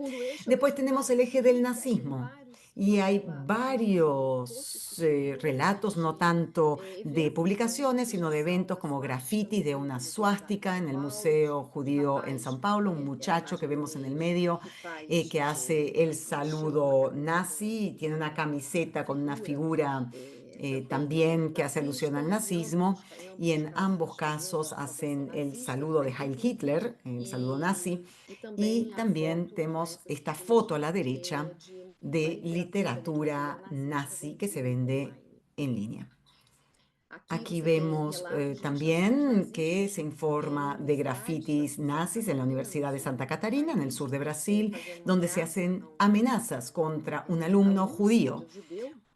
Después tenemos el eje del nazismo. Y hay varios relatos, no tanto de publicaciones, sino de eventos como grafitis de una suástica en el Museo Judío en São Paulo, un muchacho que vemos en el medio que hace el saludo nazi, y tiene una camiseta con una figura también que hace alusión al nazismo, y en ambos casos hacen el saludo de Heil Hitler, el saludo nazi, y también tenemos esta foto a la derecha de literatura nazi que se vende en línea. Aquí vemos también que se informa de grafitis nazis en la Universidad de Santa Catarina, en el sur de Brasil, donde se hacen amenazas contra un alumno judío.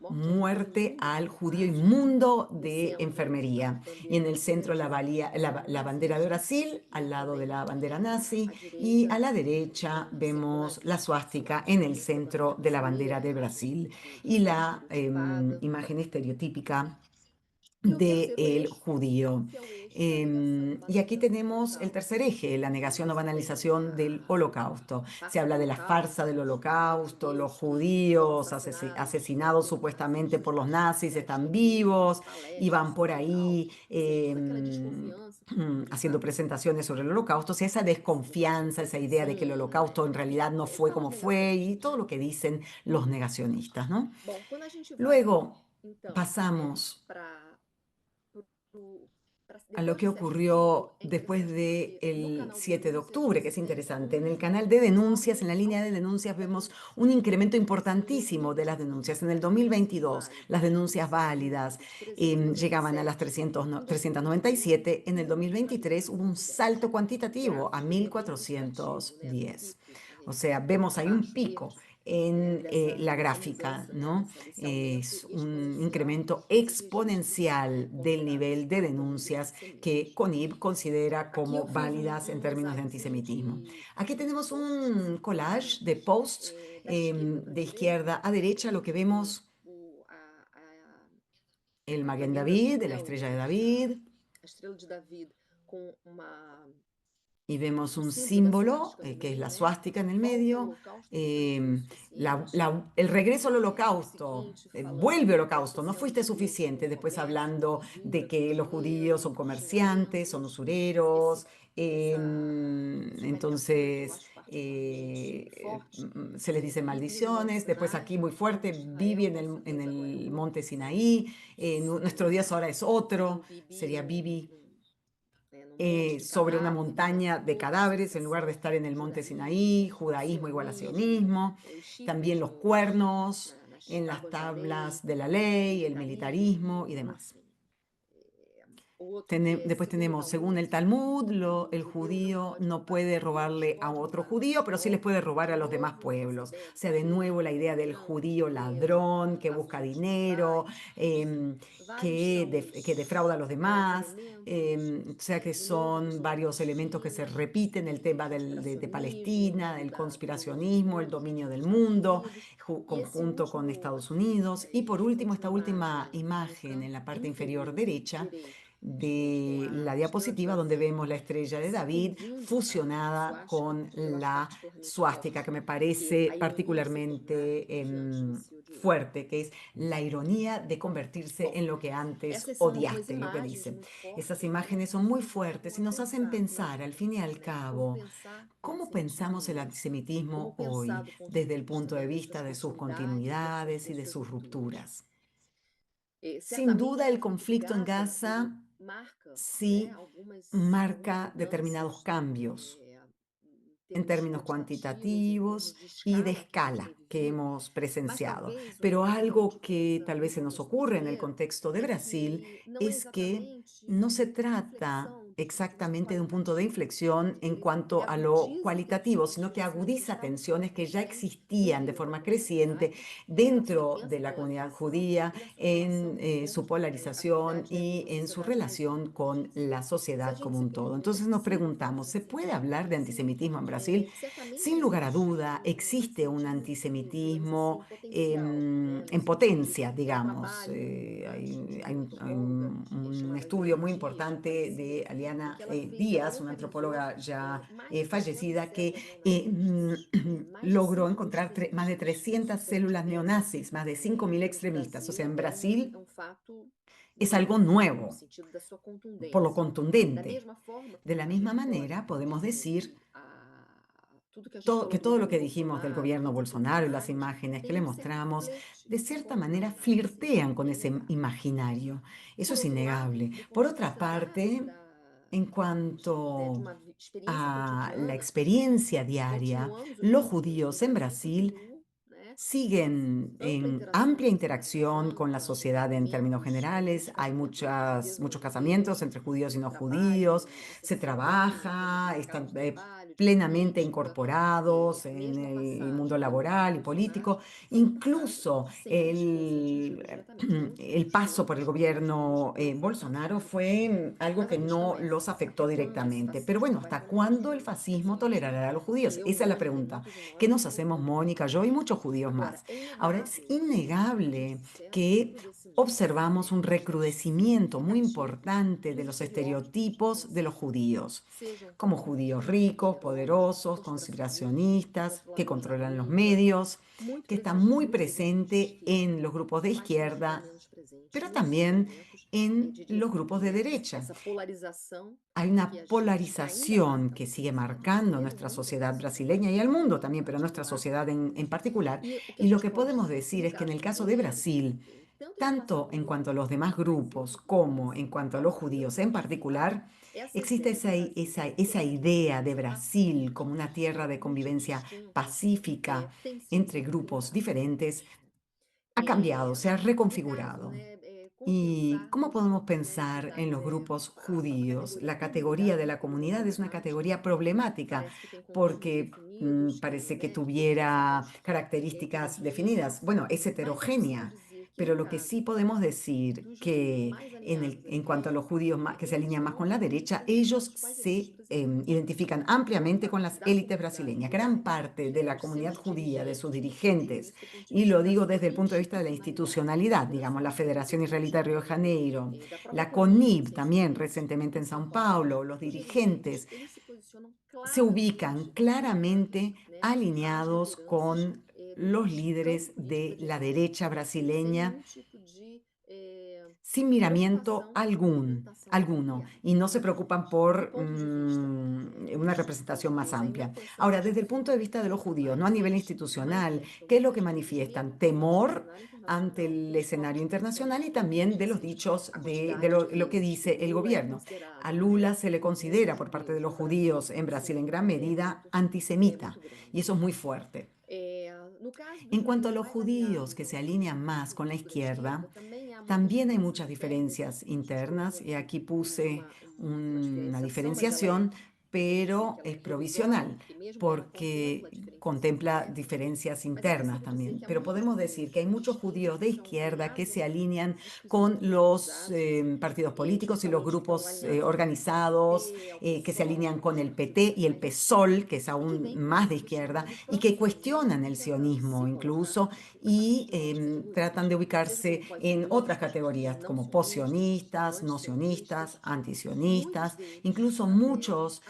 Muerte al judío inmundo de enfermería. Y en el centro la bandera de Brasil, al lado de la bandera nazi, y a la derecha vemos la suástica en el centro de la bandera de Brasil y la imagen estereotípica del judío. Y aquí tenemos el tercer eje, la negación o banalización del holocausto. Se habla de la farsa del holocausto, los judíos asesinados supuestamente por los nazis están vivos y van por ahí haciendo presentaciones sobre el holocausto. O sea, esa desconfianza, esa idea de que el holocausto en realidad no fue como fue y todo lo que dicen los negacionistas, ¿no? Luego pasamos a lo que ocurrió después del 7 de octubre, que es interesante. En el canal de denuncias, en la línea de denuncias, vemos un incremento importantísimo de las denuncias. En el 2022, las denuncias válidas llegaban a las 397. En el 2023 hubo un salto cuantitativo a 1.410. O sea, vemos ahí un pico en la gráfica, ¿no? Es un incremento exponencial del nivel de denuncias que CONIB considera como válidas en términos de antisemitismo. Aquí tenemos un collage de posts de izquierda a derecha. Lo que vemos, el Maguen David, de la estrella de David. Y vemos un símbolo, que es la suástica en el medio, el regreso al holocausto, vuelve al holocausto, no fuiste suficiente, después hablando de que los judíos son comerciantes, son usureros, entonces se les dice maldiciones, después aquí muy fuerte, Bibi en el monte Sinaí, nuestro Dios ahora es otro, sería Bibi. Sobre una montaña de cadáveres en lugar de estar en el monte Sinaí, judaísmo igual a sionismo, también los cuernos en las tablas de la ley, el militarismo y demás. Después tenemos, según el Talmud, el judío no puede robarle a otro judío, pero sí les puede robar a los demás pueblos. O sea, de nuevo la idea del judío ladrón que busca dinero, que defrauda a los demás. O sea que son varios elementos que se repiten, el tema de Palestina, el conspiracionismo, el dominio del mundo, conjunto con Estados Unidos. Y por último, esta última imagen en la parte inferior derecha de la diapositiva, donde vemos la estrella de David fusionada con la suástica, que me parece particularmente fuerte, que es la ironía de convertirse en lo que antes odiaste, lo que dice. Esas imágenes son muy fuertes y nos hacen pensar, al fin y al cabo, ¿cómo pensamos el antisemitismo hoy desde el punto de vista de sus continuidades y de sus rupturas? Sin duda, el conflicto en Gaza sí marca determinados cambios en términos cuantitativos y de escala que hemos presenciado. Pero algo que tal vez se nos ocurre en el contexto de Brasil es que no se trata exactamente de un punto de inflexión en cuanto a lo cualitativo, sino que agudiza tensiones que ya existían de forma creciente dentro de la comunidad judía, en su polarización y en su relación con la sociedad como un todo. Entonces nos preguntamos, ¿se puede hablar de antisemitismo en Brasil? Sin lugar a duda, existe un antisemitismo en potencia, digamos. Hay un estudio muy importante de Aliana Díaz, una antropóloga ya fallecida, que logró encontrar más de 300 células neonazis, más de 5.000 extremistas. O sea, en Brasil es algo nuevo, por lo contundente. De la misma manera, podemos decir que todo lo que dijimos del gobierno Bolsonaro y las imágenes que le mostramos, de cierta manera flirtean con ese imaginario. Eso es innegable. Por otra parte, en cuanto a la experiencia diaria, los judíos en Brasil siguen en amplia interacción con la sociedad en términos generales. Hay muchos casamientos entre judíos y no judíos. Se trabaja, están plenamente incorporados en el mundo laboral y político. Incluso el paso por el gobierno Bolsonaro fue algo que no los afectó directamente. Pero bueno, ¿hasta cuándo el fascismo tolerará a los judíos? Esa es la pregunta que nos hacemos Mónica, yo y muchos judíos más. Ahora, es innegable que observamos un recrudecimiento muy importante de los estereotipos de los judíos, como judíos ricos, poderosos, conspiracionistas, que controlan los medios, que está muy presente en los grupos de izquierda, pero también en los grupos de derecha. Hay una polarización que sigue marcando nuestra sociedad brasileña y el mundo también, pero nuestra sociedad en particular. Y lo que podemos decir es que en el caso de Brasil, tanto en cuanto a los demás grupos como en cuanto a los judíos en particular, existe esa idea de Brasil como una tierra de convivencia pacífica entre grupos diferentes. Ha cambiado, se ha reconfigurado. ¿Y cómo podemos pensar en los grupos judíos? La categoría de la comunidad es una categoría problemática porque parece que tuviera características definidas. Bueno, es heterogénea, pero lo que sí podemos decir que en cuanto a los judíos que se alinean más con la derecha, ellos se identifican ampliamente con las élites brasileñas. Gran parte de la comunidad judía, de sus dirigentes, y lo digo desde el punto de vista de la institucionalidad, digamos, la Federación Israelita de Río de Janeiro, la CONIB también recientemente en São Paulo, los dirigentes se ubican claramente alineados con los líderes de la derecha brasileña sin miramiento alguno, y no se preocupan por una representación más amplia. Ahora, desde el punto de vista de los judíos, no a nivel institucional, ¿qué es lo que manifiestan? Temor ante el escenario internacional y también de los dichos de lo que dice el gobierno. A Lula se le considera por parte de los judíos en Brasil en gran medida antisemita, y eso es muy fuerte. En cuanto a los judíos que se alinean más con la izquierda, también hay muchas diferencias internas y aquí puse una diferenciación, pero es provisional porque contempla diferencias internas también. Pero podemos decir que hay muchos judíos de izquierda que se alinean con los partidos políticos y los grupos organizados, que se alinean con el PT y el PSOL, que es aún más de izquierda, y que cuestionan el sionismo incluso y tratan de ubicarse en otras categorías como possionistas, no sionistas, antisionistas. Incluso muchos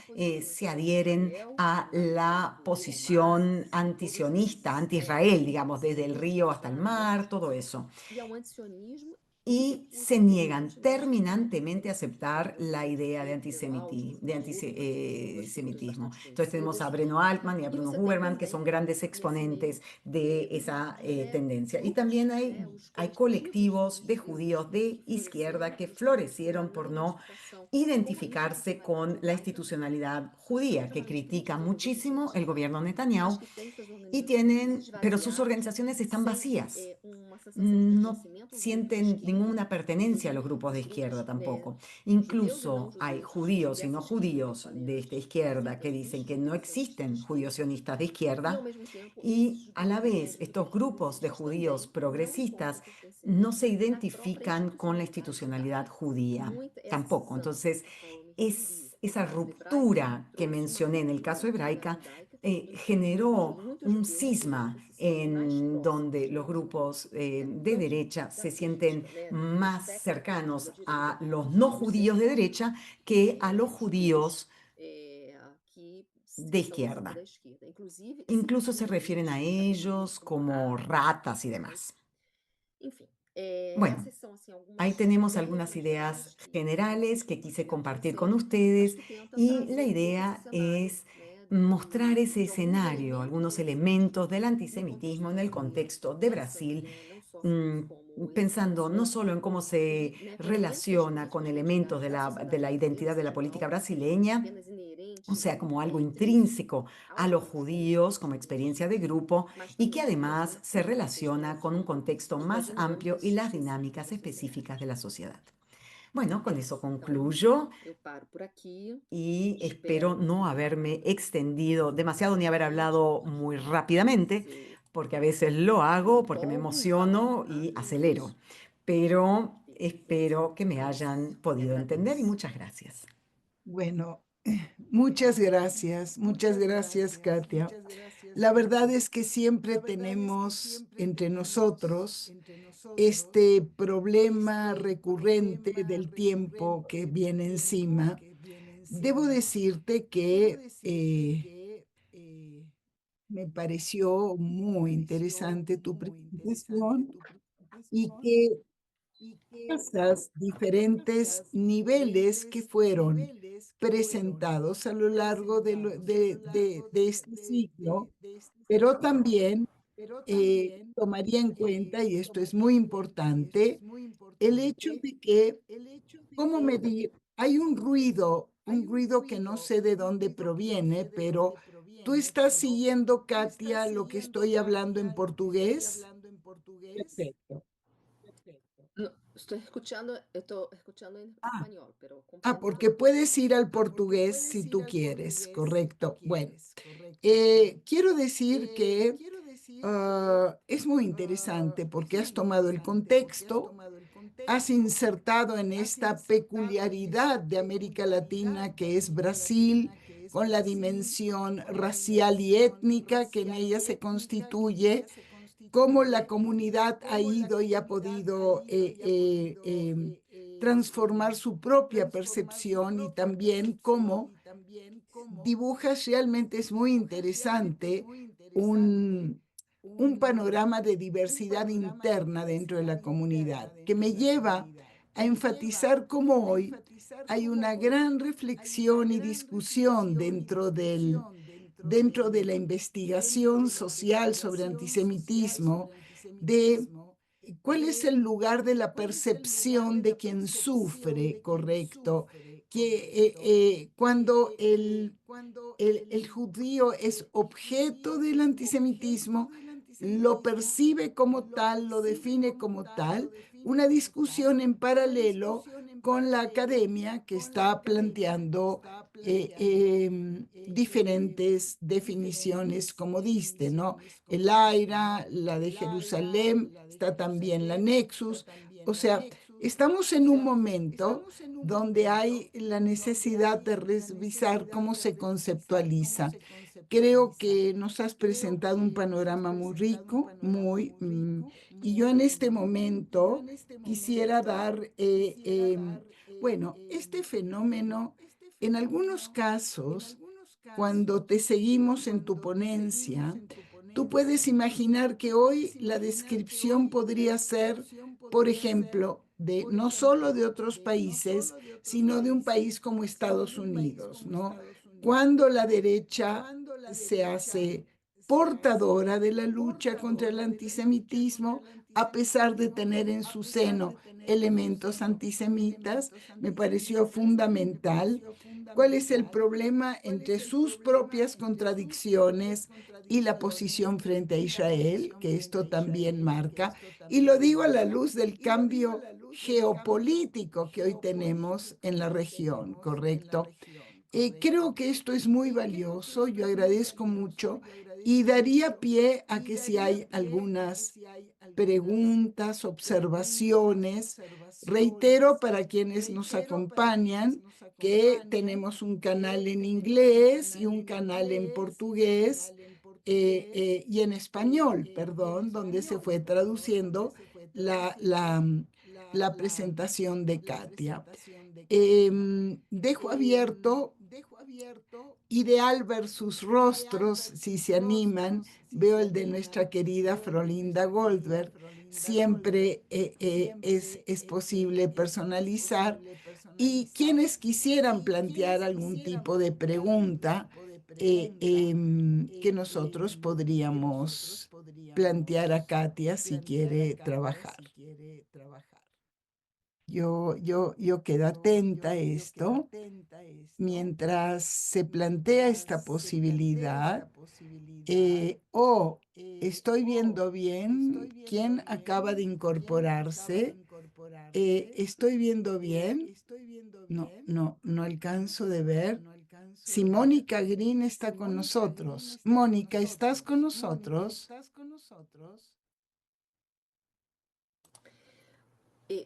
se adhieren a la posición antisionista, anti-Israel, digamos, desde el río hasta el mar, todo eso. Y se niegan terminantemente a aceptar la idea de antisemitismo. Entonces tenemos a Breno Altman y a Bruno Huberman, que son grandes exponentes de esa tendencia. Y también hay colectivos de judíos de izquierda que florecieron por no identificarse con la institucionalidad judía, que critica muchísimo el gobierno Netanyahu pero sus organizaciones están vacías. No sienten ninguna pertenencia a los grupos de izquierda tampoco. Incluso hay judíos y no judíos de esta izquierda que dicen que no existen judíos sionistas de izquierda y a la vez estos grupos de judíos progresistas no se identifican con la institucionalidad judía tampoco. Entonces, esa ruptura que mencioné en el caso hebraica generó un cisma en donde los grupos de derecha se sienten más cercanos a los no judíos de derecha que a los judíos de izquierda. Incluso se refieren a ellos como ratas y demás. Bueno, ahí tenemos algunas ideas generales que quise compartir con ustedes y la idea es mostrar ese escenario, algunos elementos del antisemitismo en el contexto de Brasil, pensando no solo en cómo se relaciona con elementos de la identidad de la política brasileña, o sea, como algo intrínseco a los judíos como experiencia de grupo y que además se relaciona con un contexto más amplio y las dinámicas específicas de la sociedad. Bueno, con eso concluyo y espero no haberme extendido demasiado ni haber hablado muy rápidamente, porque a veces lo hago porque me emociono y acelero, pero espero que me hayan podido entender y muchas gracias. Bueno, muchas gracias, Katia. La verdad es que siempre tenemos entre nosotros este problema recurrente del tiempo que viene encima. Debo decirte que me pareció muy interesante tu presentación y que esas diferentes niveles que fueron presentados a lo largo de este ciclo, pero también tomaría en cuenta, y esto es muy importante, el hecho de que, ¿cómo medir? Hay un ruido que no sé de dónde proviene, pero tú estás siguiendo, Katia, lo que estoy hablando en portugués. Perfecto. No, estoy escuchando en español, pero Porque puedes ir al portugués si tú quieres, correcto. Bueno, quiero decir que es muy interesante porque has tomado el contexto, has insertado en esta peculiaridad de América Latina que es Brasil, con la dimensión racial y étnica que en ella se constituye, cómo la comunidad ha ido y ha podido transformar su propia percepción y también cómo dibujas, realmente es muy interesante, un panorama de diversidad interna dentro de la comunidad, que me lleva a enfatizar cómo hoy hay una gran reflexión y discusión dentro de la investigación social sobre antisemitismo, de cuál es el lugar de la percepción de quien sufre, correcto, que cuando el judío es objeto del antisemitismo, lo percibe como tal, lo define como tal, una discusión en paralelo con la academia que está planteando diferentes definiciones, como diste, ¿no? El AIRA, la de Jerusalén, está también la Nexus. O sea, estamos en un momento donde hay la necesidad de revisar cómo se conceptualiza. Creo que nos has presentado un panorama muy rico, y yo en este momento quisiera dar, bueno, este fenómeno, en algunos casos, cuando te seguimos en tu ponencia, tú puedes imaginar que hoy la descripción podría ser, por ejemplo, de no solo de otros países, sino de un país como Estados Unidos, ¿no? Cuando la derecha se hace portadora de la lucha contra el antisemitismo, a pesar de tener en su seno elementos antisemitas, me pareció fundamental. ¿Cuál es el problema entre sus propias contradicciones y la posición frente a Israel, que esto también marca? Y lo digo a la luz del cambio geopolítico que hoy tenemos en la región, ¿correcto? Creo que esto es muy valioso, yo agradezco mucho y daría pie a que si hay algunas preguntas, observaciones. Reitero para quienes nos acompañan que tenemos un canal en inglés y un canal en portugués y en español, perdón, donde se fue traduciendo la presentación de Katia. Dejo abierto Ideal versus Rostros, si se animan. Veo el de nuestra querida Frolinda Goldberg. Siempre es posible personalizar. Y quienes quisieran plantear algún tipo de pregunta que nosotros podríamos plantear a Katia si quiere trabajar. Yo quedo atenta a esto. Mientras se plantea esta posibilidad, estoy viendo bien quién acaba de incorporarse. Estoy viendo bien. No alcanzo de ver. Si Mónica Green está con nosotros. Mónica, ¿estás con nosotros?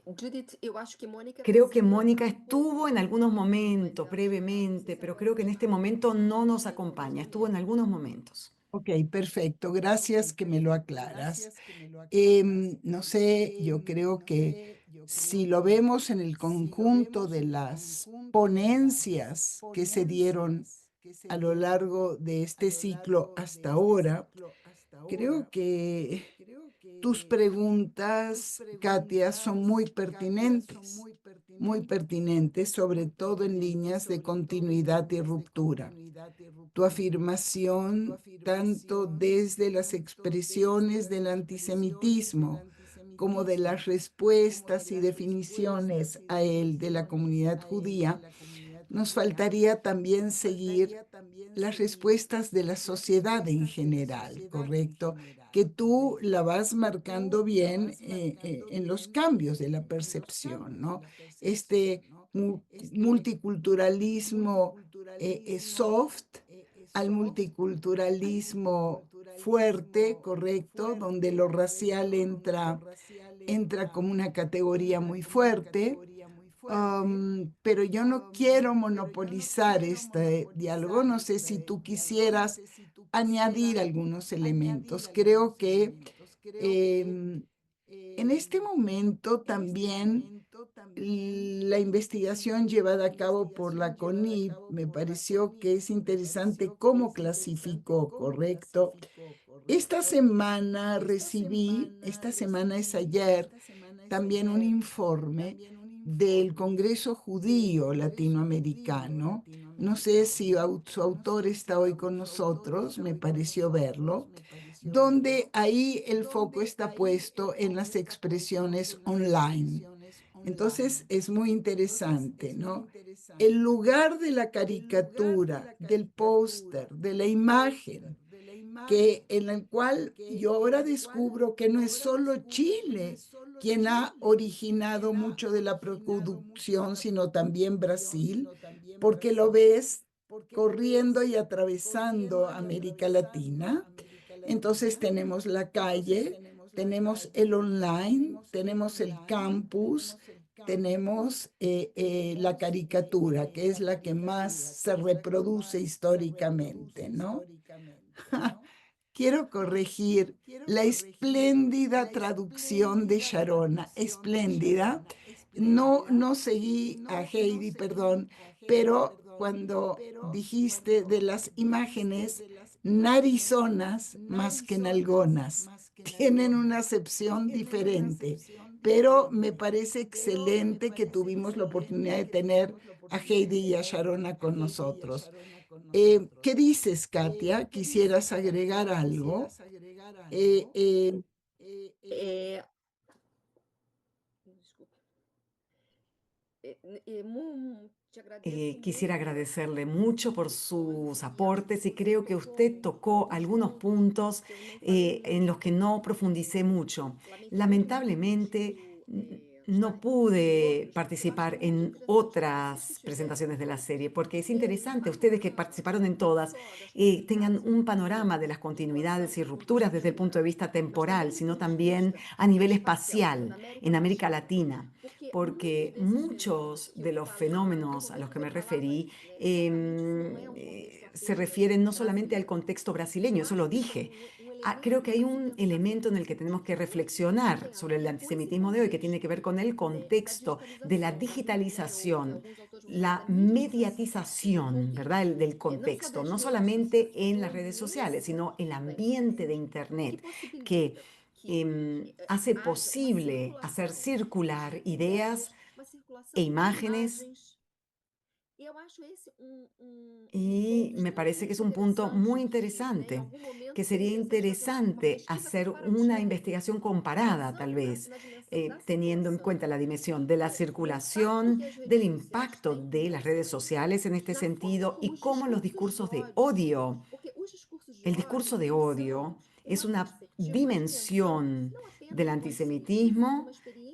Judith, eu acho que Mônica Creo que fazia Mónica um estuvo en algunos momentos, brevemente, pero creo que en este momento no nos acompaña. Estuvo en algunos momentos. Ok, perfecto. Gracias que me lo aclaras. No sé, yo creo que si lo vemos en el conjunto de las ponencias que se dieron a lo largo de este ciclo hasta ahora, creo que tus preguntas, Katia, son muy pertinentes, sobre todo en líneas de continuidad y ruptura. Tu afirmación, tanto desde las expresiones del antisemitismo como de las respuestas y definiciones a él de la comunidad judía, nos faltaría también seguir las respuestas de la sociedad en general, ¿correcto? Que tú la vas marcando bien en los cambios de la percepción, ¿no? Este multiculturalismo soft al multiculturalismo fuerte, ¿correcto? Donde lo racial entra como una categoría muy fuerte. Pero yo no quiero monopolizar este diálogo. No sé si tú quisieras añadir algunos elementos. Creo que en este momento también la investigación llevada a cabo por la CONIP me pareció que es interesante cómo clasificó, ¿correcto? Esta semana es ayer, también un informe del Congreso Judío Latinoamericano. No sé si su autor está hoy con nosotros, me pareció verlo, donde ahí el foco está puesto en las expresiones online. Entonces es muy interesante, ¿no? El lugar de la caricatura, del póster, de la imagen en el cual yo ahora descubro que no es solo Chile quien ha originado mucho de la producción, sino también Brasil, porque lo ves corriendo y atravesando América Latina. Entonces tenemos la calle, tenemos el online, tenemos el campus, tenemos la caricatura, que es la que más se reproduce históricamente, ¿no? Quiero corregir la espléndida traducción de Sharona, espléndida. No seguí a Heidi, perdón, pero cuando dijiste de las imágenes, narizonas más que nalgonas, tienen una acepción diferente, pero me parece excelente que tuvimos la oportunidad de tener a Heidi y a Sharona con nosotros. ¿Qué dices, Katia? ¿Quisieras agregar algo? É, desculpa. Te agradeço Quisiera muito. agradecerle mucho por sus aportes y creo que usted tocó algunos puntos en los que no profundicé mucho. Lamentablemente, no pude participar en otras presentaciones de la serie porque es interesante, ustedes que participaron en todas, tengan un panorama de las continuidades y rupturas desde el punto de vista temporal, sino también a nivel espacial en América Latina, porque muchos de los fenómenos a los que me referí se refieren no solamente al contexto brasileño, eso lo dije. Creo que hay un elemento en el que tenemos que reflexionar sobre el antisemitismo de hoy que tiene que ver con el contexto de la digitalización, la mediatización, ¿verdad? Del contexto, no solamente en las redes sociales, sino el ambiente de Internet que hace posible hacer circular ideas e imágenes. Y me parece que es un punto muy interesante, que sería interesante hacer una investigación comparada, tal vez, teniendo en cuenta la dimensión de la circulación, del impacto de las redes sociales en este sentido y cómo los discursos de odio, el discurso de odio es una dimensión del antisemitismo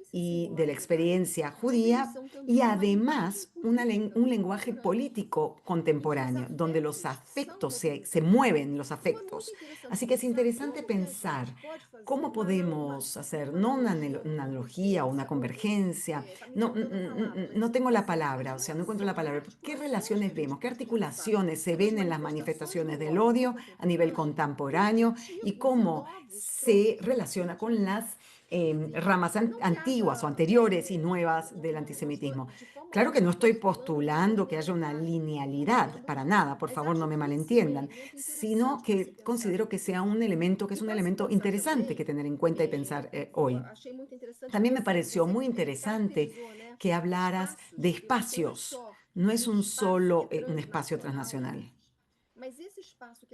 y de la experiencia judía y además un lenguaje político contemporáneo, donde los afectos se mueven, los afectos. Así que es interesante pensar cómo podemos hacer, no una analogía o una convergencia, no tengo la palabra, o sea, no encuentro la palabra. ¿Qué relaciones vemos? ¿Qué articulaciones se ven en las manifestaciones del odio a nivel contemporáneo y cómo se relaciona con las ramas antiguas o anteriores y nuevas del antisemitismo? Claro que no estoy postulando que haya una linealidad, para nada, por favor no me malentiendan, sino que considero que sea un elemento, que es un elemento interesante que tener en cuenta y pensar hoy. También me pareció muy interesante que hablaras de espacios. No es un solo un espacio transnacional.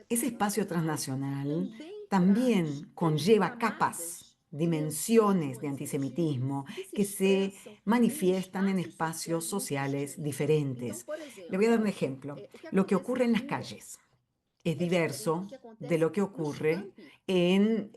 Ese espacio transnacional también conlleva capas, dimensiones de antisemitismo que se manifiestan en espacios sociales diferentes. Le voy a dar un ejemplo. Lo que ocurre en las calles es diverso de lo que ocurre en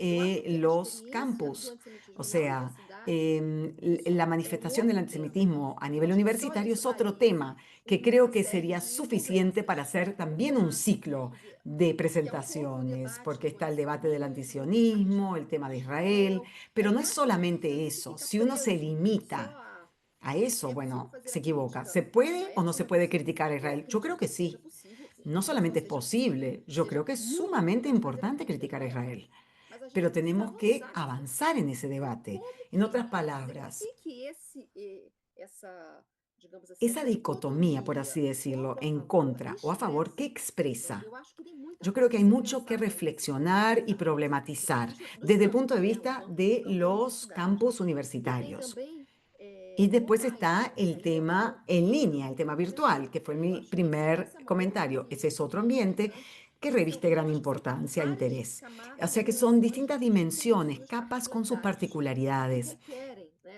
los campus. O sea, la manifestación del antisemitismo a nivel universitario es otro tema que creo que sería suficiente para hacer también un ciclo de presentaciones, porque está el debate del antisionismo, el tema de Israel, pero no es solamente eso. Si uno se limita a eso, bueno, se equivoca. ¿Se puede o no se puede criticar a Israel? Yo creo que sí. No solamente es posible, yo creo que es sumamente importante criticar a Israel, pero tenemos que avanzar en ese debate. En otras palabras, esa dicotomía, por así decirlo, en contra o a favor, ¿qué expresa? Yo creo que hay mucho que reflexionar y problematizar desde el punto de vista de los campus universitarios. Y después está el tema en línea, el tema virtual, que fue mi primer comentario. Ese es otro ambiente que reviste gran importancia e interés. O sea que son distintas dimensiones, capas con sus particularidades.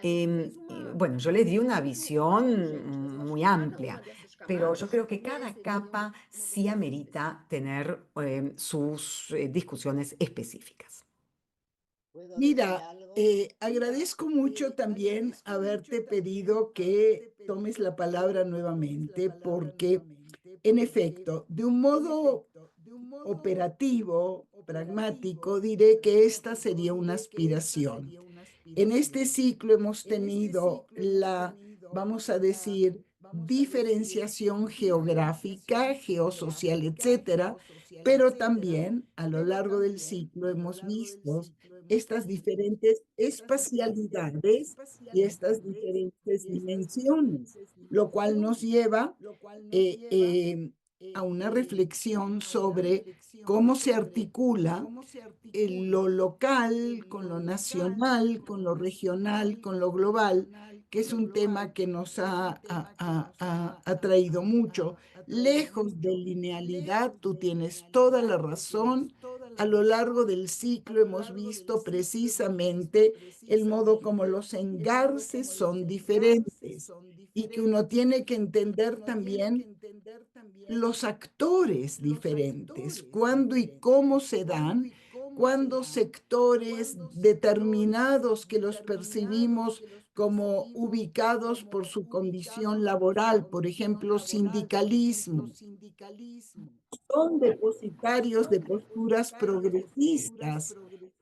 Bueno, yo les di una visión muy amplia, pero yo creo que cada capa sí amerita tener sus discusiones específicas. Mira, agradezco mucho también haberte pedido que tomes la palabra nuevamente, porque en efecto, de un modo operativo, pragmático, diré que esta sería una aspiración. En este ciclo hemos tenido la, vamos a decir, diferenciación geográfica, geosocial, etcétera, pero también a lo largo del ciclo hemos visto estas diferentes espacialidades y estas diferentes dimensiones, lo cual nos lleva a una reflexión sobre cómo se articula lo local con lo nacional, con lo regional, con lo global, que es un tema que nos ha atraído mucho. Lejos de linealidad, tú tienes toda la razón. A lo largo del ciclo hemos visto precisamente el modo como los engarces son diferentes y que uno tiene que entender también los actores diferentes, cuándo y cómo se dan, cuando sectores determinados que los percibimos como ubicados por su condición laboral, por ejemplo, sindicalismo, son depositarios de posturas progresistas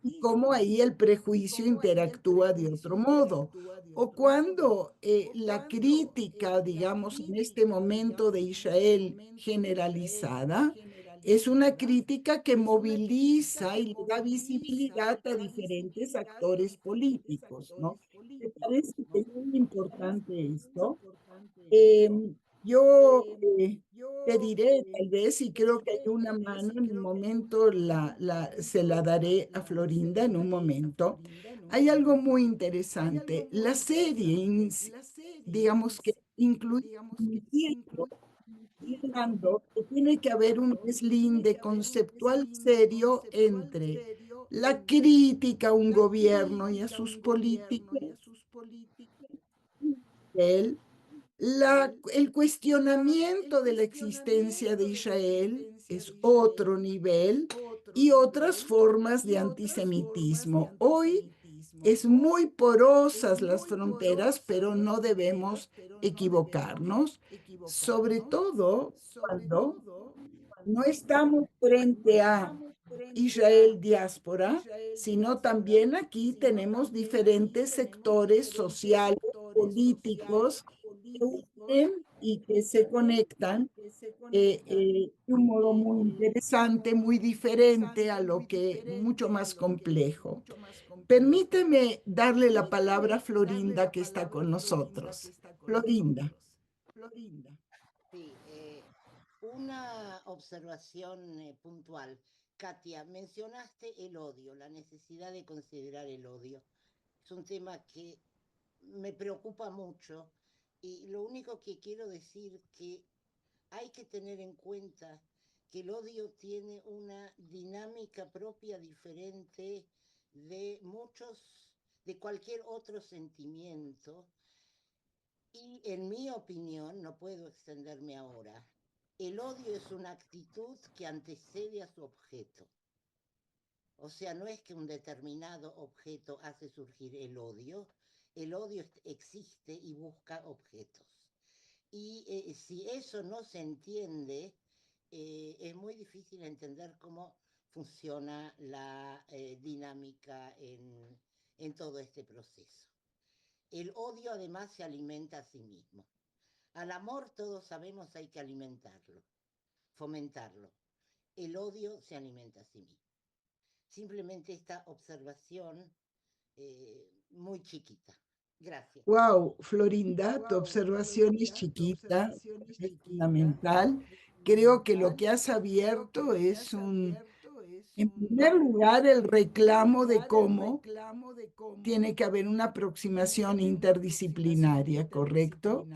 y cómo ahí el prejuicio interactúa de otro modo. O cuando la crítica, digamos, en este momento de Israel generalizada, es una crítica que moviliza y le da visibilidad a diferentes actores políticos, ¿no? Me parece que es muy importante esto. Yo te diré, tal vez, y creo que hay una mano en un momento, se la daré a Florinda en un momento. Hay algo muy interesante. La serie, digamos que incluye hablando que tiene que haber un deslinde conceptual serio entre la crítica a un gobierno y a sus políticas, el cuestionamiento de la existencia de Israel es otro nivel y otras formas de antisemitismo. Hoy es muy porosas las fronteras, pero no debemos equivocarnos, sobre todo cuando no estamos frente a Israel diáspora, sino también aquí tenemos diferentes sectores sociales, políticos, que unen y que se conectan de un modo muy interesante, muy diferente a lo que, mucho más complejo. Permíteme darle la palabra a Florinda, que está con nosotros. Florinda. Sí, una observación puntual. Katia, mencionaste el odio, la necesidad de considerar el odio. Es un tema que me preocupa mucho y lo único que quiero decir que hay que tener en cuenta que el odio tiene una dinámica propia diferente de cualquier otro sentimiento. Y en mi opinión, no puedo extenderme ahora, el odio es una actitud que antecede a su objeto. O sea, no es que un determinado objeto hace surgir el odio existe y busca objetos. Y si eso no se entiende, es muy difícil entender cómo funciona la dinámica en todo este proceso. El odio además se alimenta a sí mismo. Al amor todos sabemos hay que alimentarlo, fomentarlo. El odio se alimenta a sí mismo. Simplemente esta observación muy chiquita. Gracias. Wow, Florinda, tu observación es chiquita, es fundamental. Creo que lo que has abierto es en primer lugar, el reclamo de cómo tiene que haber una aproximación interdisciplinaria, ¿correcto?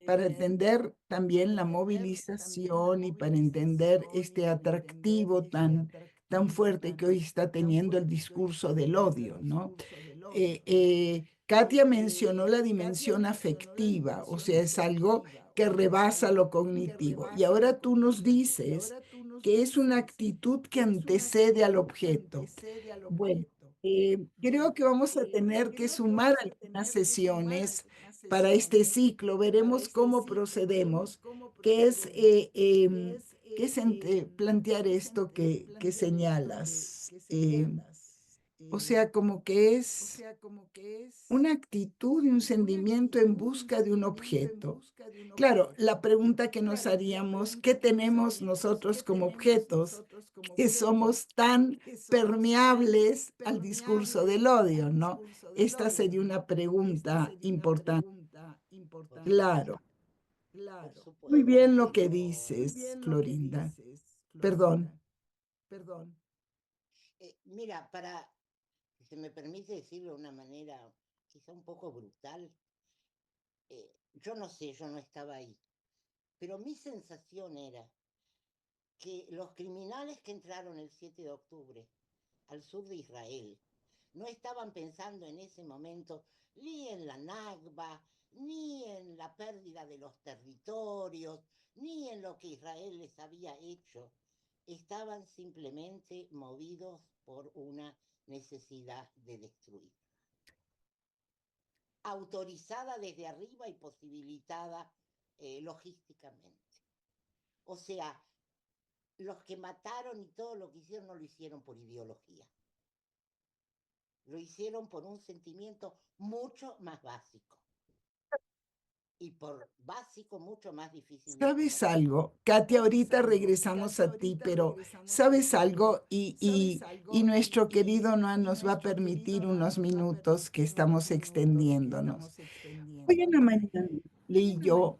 Para entender también la movilización y para entender este atractivo tan fuerte que hoy está teniendo el discurso del odio, ¿no? Katia mencionó la dimensión afectiva, o sea, es algo que rebasa lo cognitivo. Y ahora tú nos dices que es una actitud que antecede al objeto. Bueno, creo que vamos a tener que sumar algunas sesiones para este ciclo. Veremos cómo procedemos, que es, plantear esto que señalas. O sea, como que es una actitud y un sentimiento en busca de un objeto. Claro, la pregunta que nos haríamos, ¿qué tenemos nosotros como objetos que somos tan permeables al discurso del odio, ¿no? Esta sería una pregunta importante. Claro. Por supuesto. Muy bien lo que dices, Florinda. Perdón. Mira, si se me permite decirlo de una manera quizá un poco brutal, yo no sé, yo no estaba ahí, pero mi sensación era que los criminales que entraron el 7 de octubre al sur de Israel no estaban pensando en ese momento ni en la Nakba, ni en la pérdida de los territorios, ni en lo que Israel les había hecho. Estaban simplemente movidos por una necesidad de destruir, autorizada desde arriba y posibilitada logísticamente. O sea, los que mataron y todo lo que hicieron no lo hicieron por ideología. Lo hicieron por un sentimiento mucho más básico. Y por básico mucho más difícil. ¿Sabes algo? Katia, ahorita regresamos a ti, pero ¿sabes algo? Y nuestro querido Noah nos va a permitir unos minutos que estamos extendiéndonos. Hoy en la mañana leí yo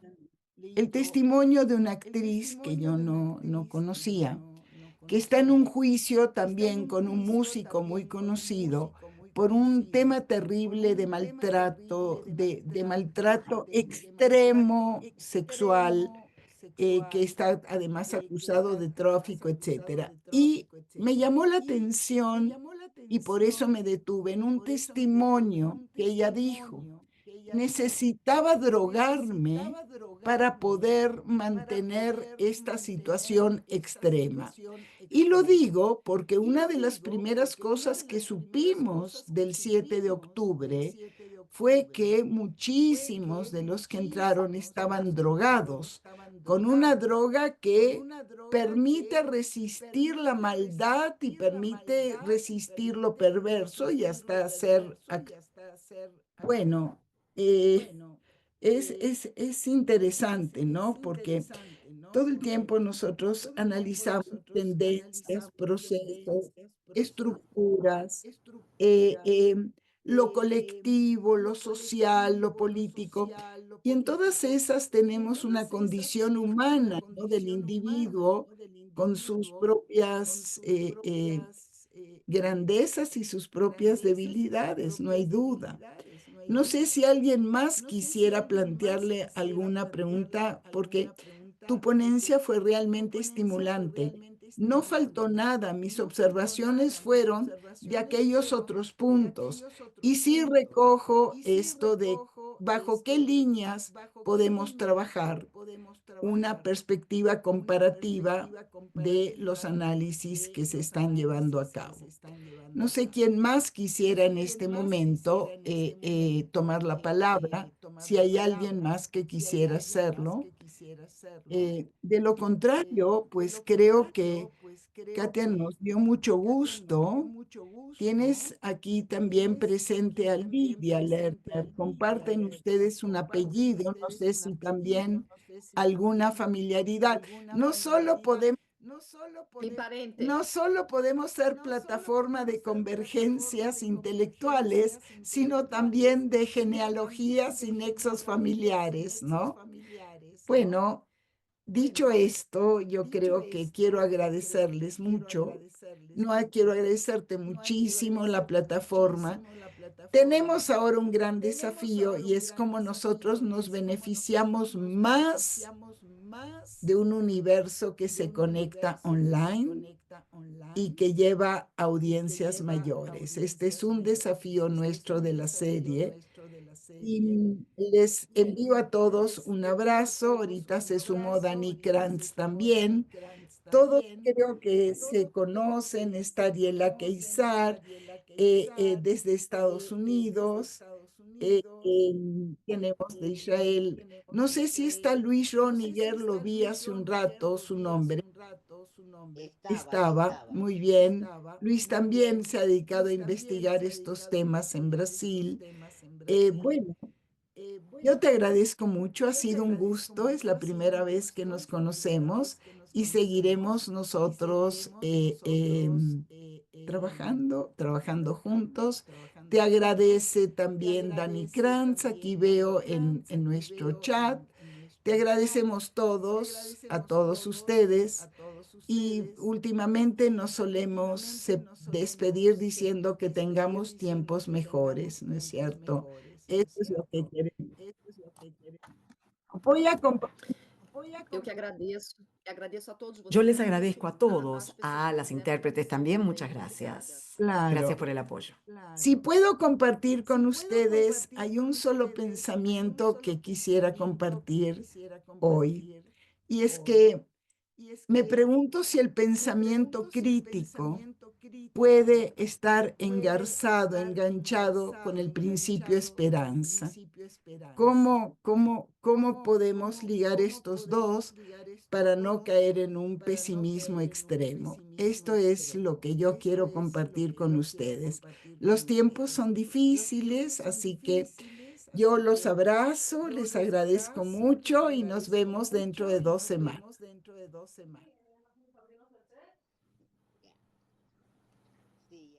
el testimonio de una actriz que yo no conocía, que está en un juicio también con un músico muy conocido por un tema terrible de maltrato, de maltrato extremo sexual, que está además acusado de tráfico, etcétera. Y me llamó la atención y por eso me detuve en un testimonio que ella dijo: necesitaba drogarme para poder mantener esta situación extrema. Y lo digo porque una de las primeras cosas que supimos del 7 de octubre fue que muchísimos de los que entraron estaban drogados, con una droga que permite resistir la maldad y permite resistir lo perverso y hasta ser, bueno, es interesante, ¿no? Porque todo el tiempo nosotros analizamos tendencias, procesos, estructuras, lo colectivo, lo social, lo político. Y en todas esas tenemos una condición humana, ¿no? Del individuo con sus propias grandezas y sus propias debilidades, no hay duda. No sé si alguien más quisiera plantearle alguna pregunta, porque tu ponencia fue realmente estimulante. No faltó nada, mis observaciones fueron de aquellos otros puntos. Y sí recojo esto de bajo qué líneas podemos trabajar una perspectiva comparativa de los análisis que se están llevando a cabo. No sé quién más quisiera en este momento tomar la palabra, si hay alguien más que quisiera hacerlo. De lo contrario, pues creo que Katia nos dio mucho gusto. Tienes aquí también presente a Lidia Lerner. Comparten ustedes un apellido, no sé si también alguna familiaridad. No solo podemos Mi parente. no solo podemos ser plataforma de convergencias intelectuales, sino también de genealogías y nexos familiares, ¿no? Bueno, dicho esto, yo creo que quiero agradecerles mucho. No, quiero agradecerte muchísimo la plataforma. Tenemos ahora un gran desafío y es cómo nosotros nos beneficiamos más de un universo que se conecta online y que lleva audiencias mayores. Este es un desafío nuestro de la serie Y les envío a todos un abrazo. Ahorita se sumó Dani Krantz también. Todos creo que se conocen. Está Ariela Keizar desde Estados Unidos. Tenemos de Israel. No sé si está Luis Roniger, lo vi hace un rato, su nombre. Estaba muy bien. Luis también se ha dedicado a investigar estos temas en Brasil. Bueno, yo te agradezco mucho, ha sido un gusto, es la primera vez que nos conocemos y seguiremos nosotros trabajando juntos. Te agradece también Dani Krantz, aquí veo en nuestro chat. Te agradecemos todos, a todos ustedes. Y últimamente nos solemos despedir diciendo que tengamos tiempos mejores, ¿no es cierto? Eso es lo que queremos. Voy a compartir. Eu que agradeço a todos Yo les vocês. agradezco a todos, a las intérpretes también, muchas gracias. Claro. Gracias por el apoyo. Si puedo compartir con ustedes, hay un solo pensamiento que quisiera compartir hoy, y es que me pregunto si el pensamiento crítico puede estar enganchado con el principio esperanza. ¿Cómo podemos ligar estos dos para no caer en un pesimismo extremo? Esto es lo que yo quiero compartir con ustedes. Los tiempos son difíciles, así que yo los abrazo, les agradezco mucho y nos vemos dentro de 2 semanas. Sí,